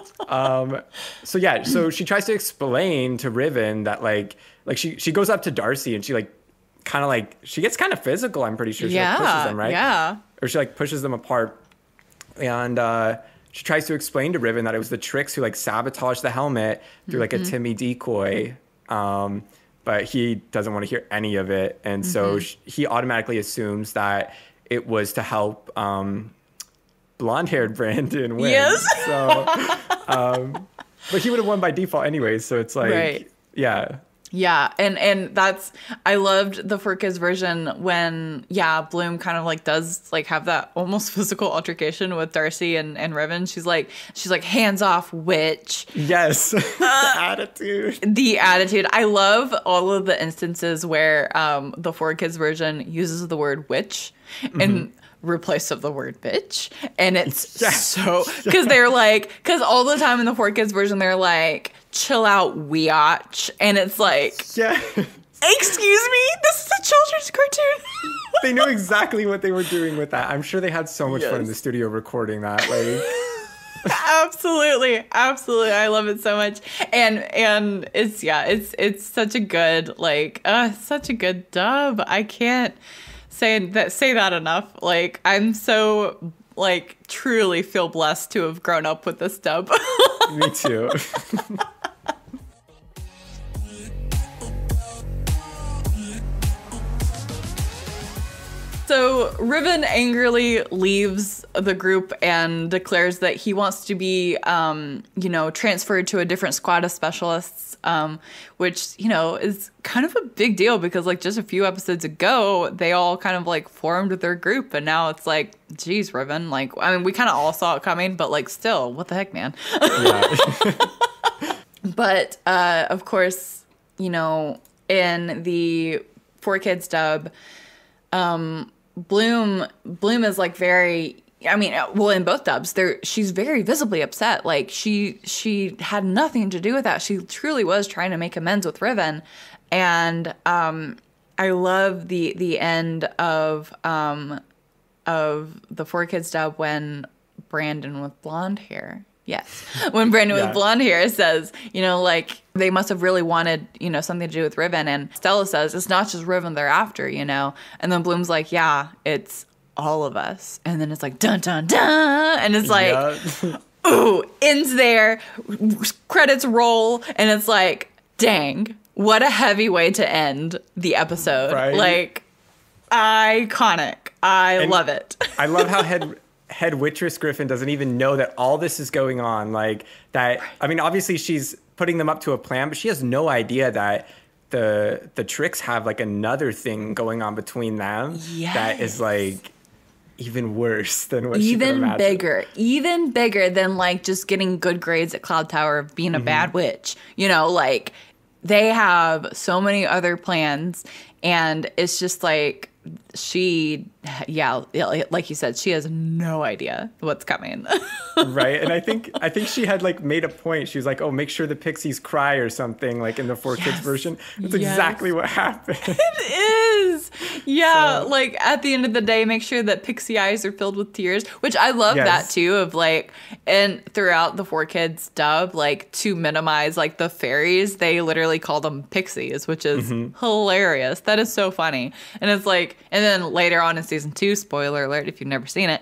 Speaker 1: so she tries to explain to Riven that like she goes up to Darcy and she like kind of like she gets kind of physical. I'm pretty sure she like pushes them, right?
Speaker 2: Yeah.
Speaker 1: Or she like pushes them apart, and she tries to explain to Riven that it was the Trix who like sabotaged the helmet through like a Timmy decoy. But he doesn't want to hear any of it. And so he automatically assumes that it was to help blonde-haired Brandon win.
Speaker 2: Yes.
Speaker 1: So, but he would have won by default anyways. So it's like, yeah.
Speaker 2: Yeah, and that's, I loved the 4Kids version when, Bloom kind of like does like have that almost physical altercation with Darcy and Riven. She's like, hands off, witch.
Speaker 1: Yes, the attitude.
Speaker 2: The attitude. I love all of the instances where the 4Kids version uses the word witch and replace of the word bitch. And it's so, because all the time in the 4Kids version, they're like, chill out, Rewatch. And it's like, excuse me, this is a children's cartoon.
Speaker 1: They knew exactly what they were doing with that. I'm sure they had so much fun in the studio recording that. Like,
Speaker 2: absolutely. I love it so much. And it's such a good, like, such a good dub. I can't say that enough. Like, I'm so, like, truly feel blessed to have grown up with this dub.
Speaker 1: Me too.
Speaker 2: So Riven angrily leaves the group and declares that he wants to be, transferred to a different squad of specialists, which, is kind of a big deal because, like, just a few episodes ago, they all kind of, like, formed their group. And now it's like, geez, Riven, like, I mean, we kind of all saw it coming, but, like, still, what the heck, man? Yeah. But, of course, in the 4Kids dub, Bloom is like very, in both dubs, she's very visibly upset. Like she had nothing to do with that. She truly was trying to make amends with Riven. And I love the end of of the Four Kids dub when Brandon with blonde hair. Yes. When Brandon with blonde hair says, you know, like, they must have really wanted, you know, something to do with Riven. And Stella says, it's not just Riven they're after, you know. And then Bloom's like, yeah, it's all of us. And then it's like, dun, dun, dun. And it's like, ooh, ends there. Credits roll. And it's like, dang, what a heavy way to end the episode.
Speaker 1: Right?
Speaker 2: Like, iconic. I love it.
Speaker 1: I love how head waitress Griffin doesn't even know that all this is going on. Like that. I mean, obviously she's putting them up to a plan, but she has no idea that the Tricks have like another thing going on between them. Yes. That is like even worse than what she could imagine. Even bigger than like just getting good grades at Cloud Tower of being a bad witch. You know, like they have so many other plans, and it's just like like you said, she has no idea what's coming. Right. And I think she had like made a point. She was like, oh, make sure the pixies cry or something, like in the Four Kids version. That's exactly what happened.
Speaker 2: It is. Yeah. So, like at the end of the day, make sure that pixie eyes are filled with tears, which I love that too, of like, and throughout the Four Kids dub, like to minimize like the fairies, they literally call them pixies, which is hilarious. That is so funny. And it's like, and then later on in season 2, spoiler alert if you've never seen it,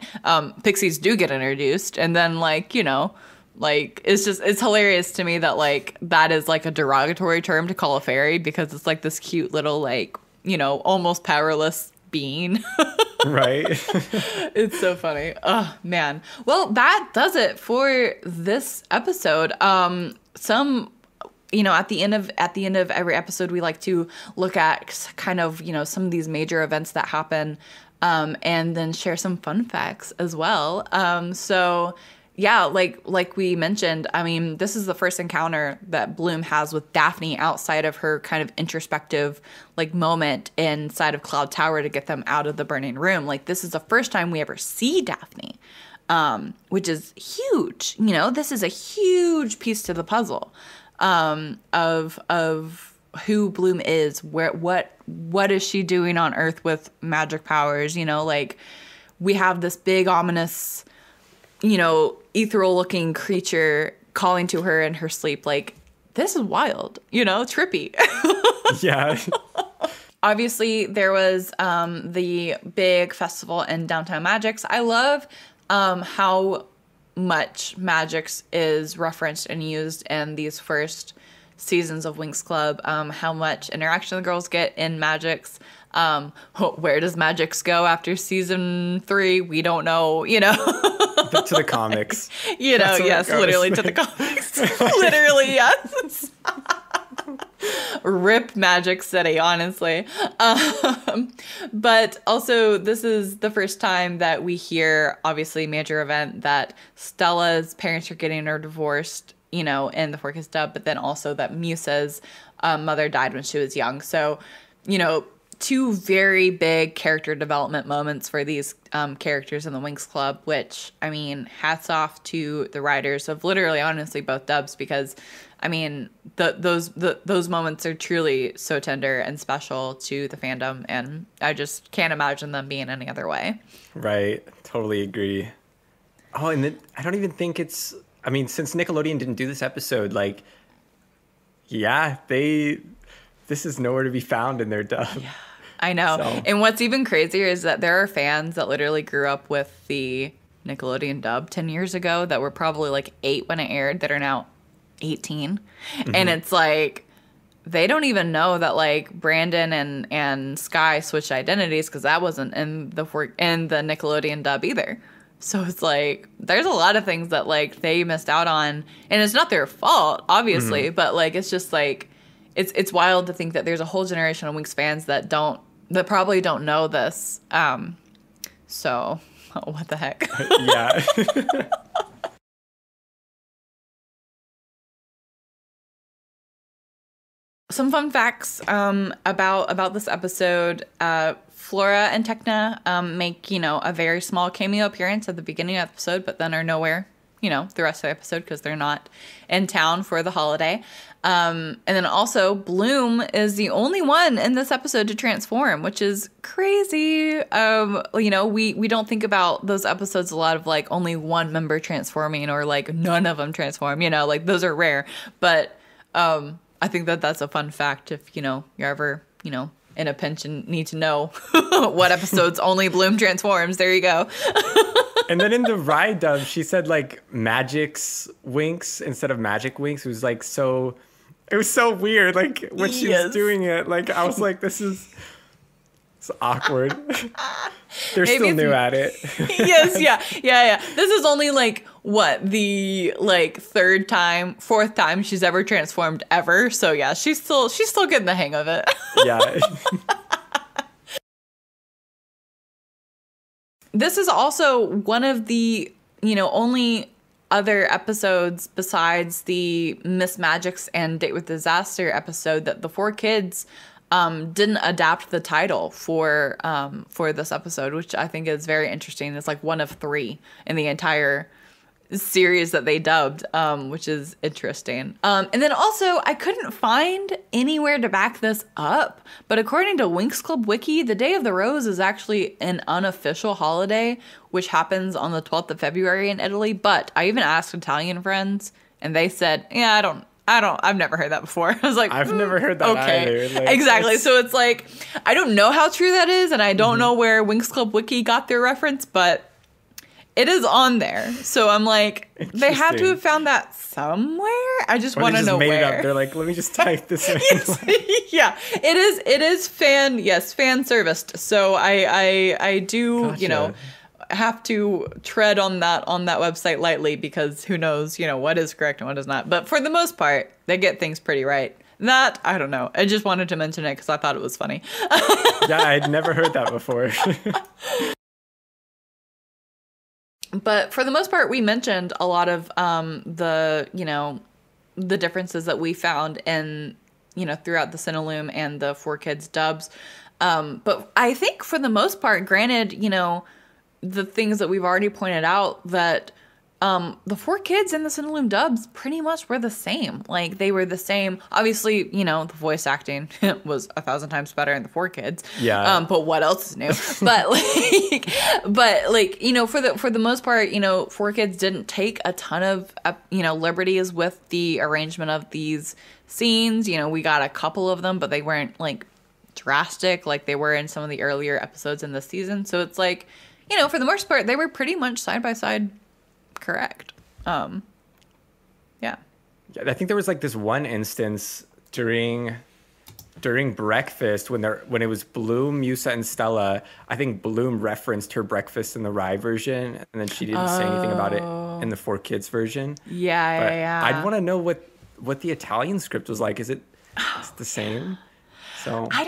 Speaker 2: pixies do get introduced, and then like, you know, like it's hilarious to me that like that is like a derogatory term to call a fairy, because it's like this cute little like, you know, almost powerless being.
Speaker 1: Right.
Speaker 2: It's so funny. Oh man. Well, that does it for this episode. You know, at the end of every episode, we like to look at kind of, you know, some of these major events that happen, and then share some fun facts as well. So yeah, like we mentioned, I mean, this is the first encounter that Bloom has with Daphne outside of her kind of introspective like moment inside of Cloud Tower to get them out of the burning room. Like this is the first time we ever see Daphne, which is huge. You know, this is a huge piece to the puzzle. Of who Bloom is, what is she doing on Earth with magic powers? You know, like we have this big ominous, you know, ethereal looking creature calling to her in her sleep. Like this is wild, you know, trippy.
Speaker 1: Yeah.
Speaker 2: Obviously, there was the big festival in downtown Magix. I love how much Magix is referenced and used in these first seasons of Winx Club, how much interaction the girls get in Magix. Where does Magix go after season 3? We don't know, you know.
Speaker 1: To the comics.
Speaker 2: You know, yes, literally to the comics. Literally, yes. Rip Magic City, honestly. But also, this is the first time that we hear, obviously, major event that Stella's parents are getting her divorced, you know, in the Four Kids dub, but then also that Musa's mother died when she was young. So, you know, 2 very big character development moments for these characters in the Winx Club, which, I mean, hats off to the writers of literally, honestly, both dubs, because I mean, those moments are truly so tender and special to the fandom, and I just can't imagine them being any other way. Right.
Speaker 1: Totally agree. Oh, and then I don't even think it's, I mean, since Nickelodeon didn't do this episode, like, yeah, this is nowhere to be found in their dub. Yeah,
Speaker 2: I know. So. And what's even crazier is that there are fans that literally grew up with the Nickelodeon dub 10 years ago that were probably like 8 when it aired that are now 18. And it's like they don't even know that like Brandon and Sky switched identities, because that wasn't in the Nickelodeon dub either. So it's like there's a lot of things that like they missed out on, and it's not their fault, obviously, but like it's just like it's wild to think that there's a whole generation of Winx fans that probably don't know this. So what the heck?
Speaker 1: Yeah.
Speaker 2: Some fun facts about this episode. Flora and Tekna make, you know, a very small cameo appearance at the beginning of the episode, but then are nowhere, the rest of the episode because they're not in town for the holiday. And then also Bloom is the only one in this episode to transform, which is crazy. We don't think about those episodes a lot of like only one member transforming or like none of them transform, like those are rare. But I think that's a fun fact if, you're ever, in a pinch and need to know what episodes only Bloom transforms. There you go.
Speaker 1: And then in the ride dub, she said like Magic's Winx instead of Magic Winx. It was like it was so weird. Like when she was doing it, like I was like, it's awkward. They're still new at it.
Speaker 2: Yes, yeah. This is only like the fourth time she's ever transformed ever. So yeah, she's still getting the hang of it.
Speaker 1: Yeah.
Speaker 2: This is also one of the, only other episodes besides the Miss Magic's and Date with Disaster episode that the 4 kids didn't adapt the title for this episode, which I think is very interesting. It's like one of 3 in the entire series that they dubbed, which is interesting. And then also, I couldn't find anywhere to back this up, but according to Winx Club Wiki, the Day of the Rose is actually an unofficial holiday, which happens on the 12th of February in Italy. But I even asked Italian friends, and they said, yeah, I've never heard that before. I was like,
Speaker 1: I've never heard that either. Like,
Speaker 2: exactly. So it's like, I don't know how true that is, and I don't know where Winx Club Wiki got their reference, but it is on there. So I'm like, they had to have found that somewhere. I just want to know where. It up.
Speaker 1: They're like, let me just type this in.
Speaker 2: Yes. Yeah, it is fan serviced. So I do,
Speaker 1: Gotcha.
Speaker 2: Have to tread on that website lightly because who knows, what is correct and what is not. But for the most part, they get things pretty right. That, I don't know. I just wanted to mention it because I thought it was funny.
Speaker 1: Yeah, I'd never heard that before.
Speaker 2: But for the most part, we mentioned a lot of the differences that we found in, throughout the Cinelume and the 4 kids dubs. But I think for the most part, granted, the things that we've already pointed out, that the 4 kids in the Cinelume dubs pretty much were the same. Like, they were the same. Obviously, the voice acting was 1,000 times better in the 4 kids.
Speaker 1: Yeah.
Speaker 2: But what else is new? But for the most part, 4 kids didn't take a ton of, liberties with the arrangement of these scenes. We got a couple of them, but they weren't like drastic like they were in some of the earlier episodes in this season. So it's like, for the most part, they were pretty much side by side correct. Yeah.
Speaker 1: I think there was like this one instance during breakfast when it was Bloom, Musa, and Stella. I think Bloom referenced her breakfast in the Rye version, and then she didn't say anything about it in the 4 kids version.
Speaker 2: Yeah.
Speaker 1: I'd want to know what the Italian script was like. Is it the same? So
Speaker 2: I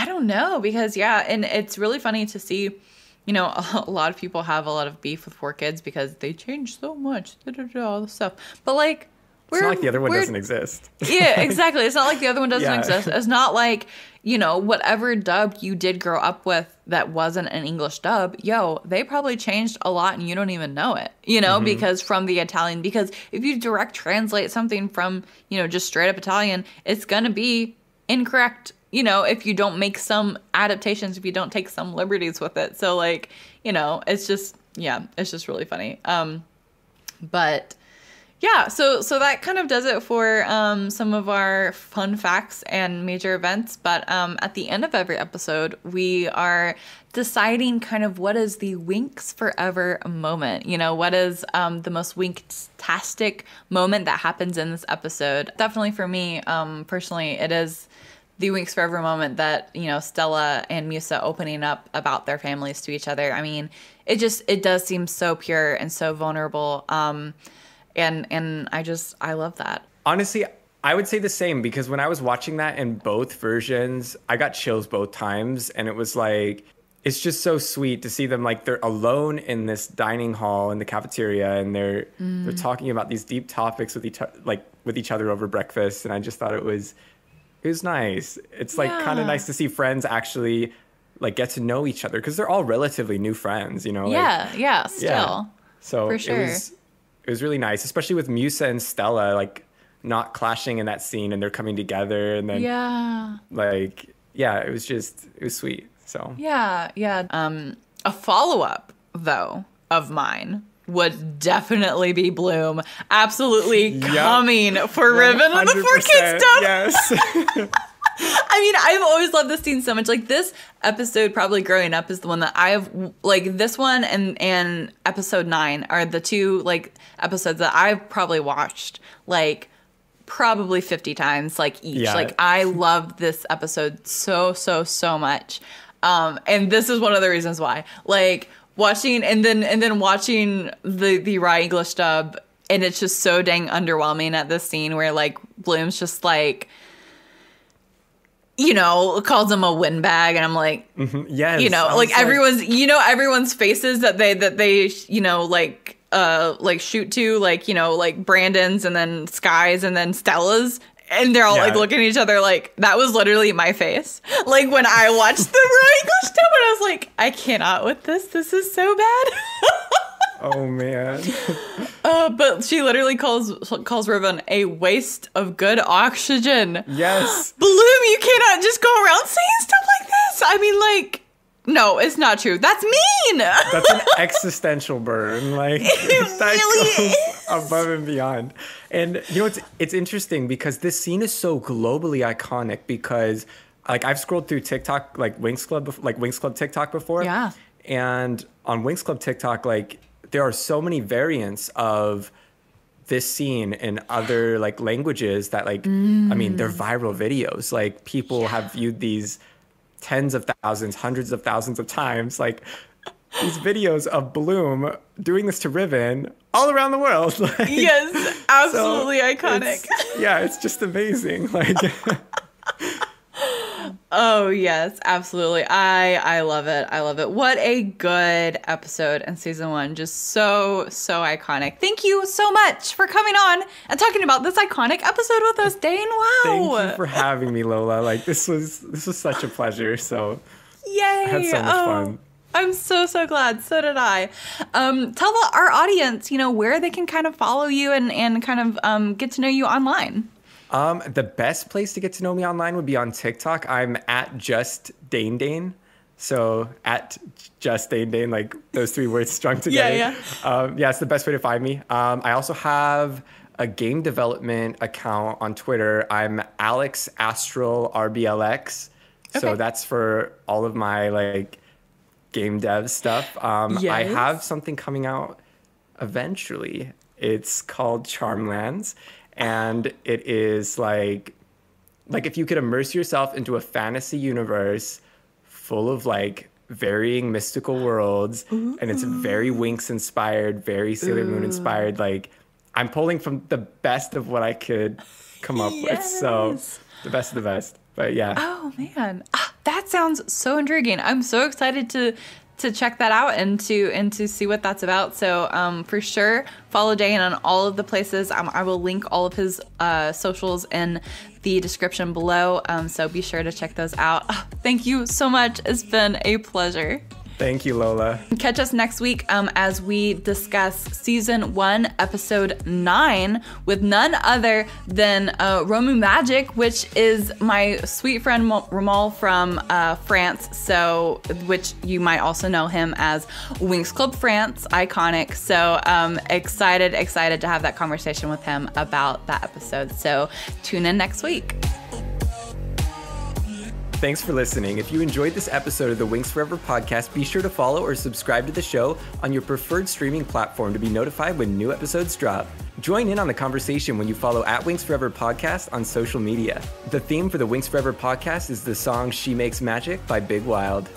Speaker 2: don't know, because and it's really funny to see. A lot of people have a lot of beef with 4 kids because they change so much, all this stuff. But like,
Speaker 1: it's not like the other one doesn't exist.
Speaker 2: Yeah, exactly. It's not like the other one doesn't exist. It's not like, whatever dub you did grow up with that wasn't an English dub, they probably changed a lot and you don't even know it, because from the Italian, because if you direct translate something from, just straight up Italian, it's going to be incorrect. If you don't make some adaptations, if you don't take some liberties with it. So like, it's just really funny. But yeah, so that kind of does it for some of our fun facts and major events. But at the end of every episode, we are deciding kind of what is the Winx Forever moment. What is the most Winx-tastic moment that happens in this episode? Definitely for me, personally, it is the Winx Forever moment that, Stella and Musa opening up about their families to each other. I mean, it does seem so pure and so vulnerable. And I love that.
Speaker 1: Honestly, I would say the same, because when I was watching that in both versions, I got chills both times. And it was like, it's just so sweet to see them, like, they're alone in this dining hall in the cafeteria, and they're talking about these deep topics with each other over breakfast. And I just thought it was nice. It's like kind of nice to see friends actually like get to know each other, because they're all relatively new friends, still.
Speaker 2: Yeah.
Speaker 1: So
Speaker 2: for sure.
Speaker 1: It it was really nice, especially with Musa and Stella like not clashing in that scene, and they're coming together, and then it was sweet. So
Speaker 2: a follow-up though of mine would definitely be Bloom absolutely coming for Riven and the 4Kids stuff.
Speaker 1: Yes.
Speaker 2: I mean, I've always loved this scene so much. Like, this episode, probably growing up, is the one that I've, like, this one and episode 9 are the two, like, episodes that I've probably watched, like, probably 50 times, like, each. Yeah. Like, I loved this episode so much. And this is one of the reasons why. Like, watching, and then watching the raw English dub, and it's just so dang underwhelming at this scene where, like, Bloom's just, like, you know, calls him a windbag, and I'm like,
Speaker 1: yes,
Speaker 2: you know, like everyone's faces that they you know, like shoot to, like, you know, like Brandon's and then Sky's and then Stella's, and they're all like looking at each other. Like, that was literally my face, like when I watched the raw English dub, and I was like, I cannot with this. This is so bad.
Speaker 1: Oh man.
Speaker 2: But she literally calls Riven a waste of good oxygen.
Speaker 1: Yes.
Speaker 2: Bloom, you cannot just go around saying stuff like this. I mean, like, no, it's not true. That's mean.
Speaker 1: That's an existential burn. Like, that
Speaker 2: really
Speaker 1: goes above and beyond. And you know, it's interesting because this scene is so globally iconic because, like, I've scrolled through TikTok, like Winx Club TikTok before.
Speaker 2: Yeah.
Speaker 1: And on Winx Club TikTok, like, there are so many variants of this scene in other, like, languages that, like, I mean, they're viral videos. Like, people have viewed these tens of thousands, hundreds of thousands of times. Like, these videos of Bloom doing this to Riven all around the world. Like,
Speaker 2: yes, absolutely iconic.
Speaker 1: It's just amazing. Like,
Speaker 2: oh yes, absolutely. I love it. I love it. What a good episode in season 1. Just so iconic. Thank you so much for coming on and talking about this iconic episode with us, Dane. Wow.
Speaker 1: Thank you for having me, Lola. Like, this was such a pleasure. So
Speaker 2: yay.
Speaker 1: I had so much fun.
Speaker 2: I'm so glad. So did I. Tell our audience, you know, where they can kind of follow you and kind of get to know you online.
Speaker 1: The best place to get to know me online would be on TikTok. I'm at Just Dane Dane. So at Just Dane Dane, like those 3 words strung together. Yeah, it's the best way to find me. I also have a game development account on Twitter. I'm Alex Astral RBLX. Okay. So that's for all of my, like, game dev stuff. I have something coming out eventually. It's called Charmlands. And it is like if you could immerse yourself into a fantasy universe full of, like, varying mystical worlds. Ooh. And it's very Winx inspired, very Sailor Moon inspired. Like, I'm pulling from the best of what I could come up with. So the best of the best. But yeah.
Speaker 2: Oh man, that sounds so intriguing. I'm so excited to check that out and to see what that's about. So for sure, follow Dane on all of the places. I will link all of his socials in the description below. So be sure to check those out. Thank you so much. It's been a pleasure.
Speaker 1: Thank you, Lola.
Speaker 2: Catch us next week as we discuss season 1, episode 9, with none other than Romu Magic, which is my sweet friend Ramal from France. So, which you might also know him as Winx Club France, iconic. So, excited to have that conversation with him about that episode. So, tune in next week.
Speaker 1: Thanks for listening. If you enjoyed this episode of the Winx Forever podcast, be sure to follow or subscribe to the show on your preferred streaming platform to be notified when new episodes drop. Join in on the conversation when you follow at Winx Forever Podcast on social media. The theme for the Winx Forever podcast is the song She Makes Magic by Big Wild.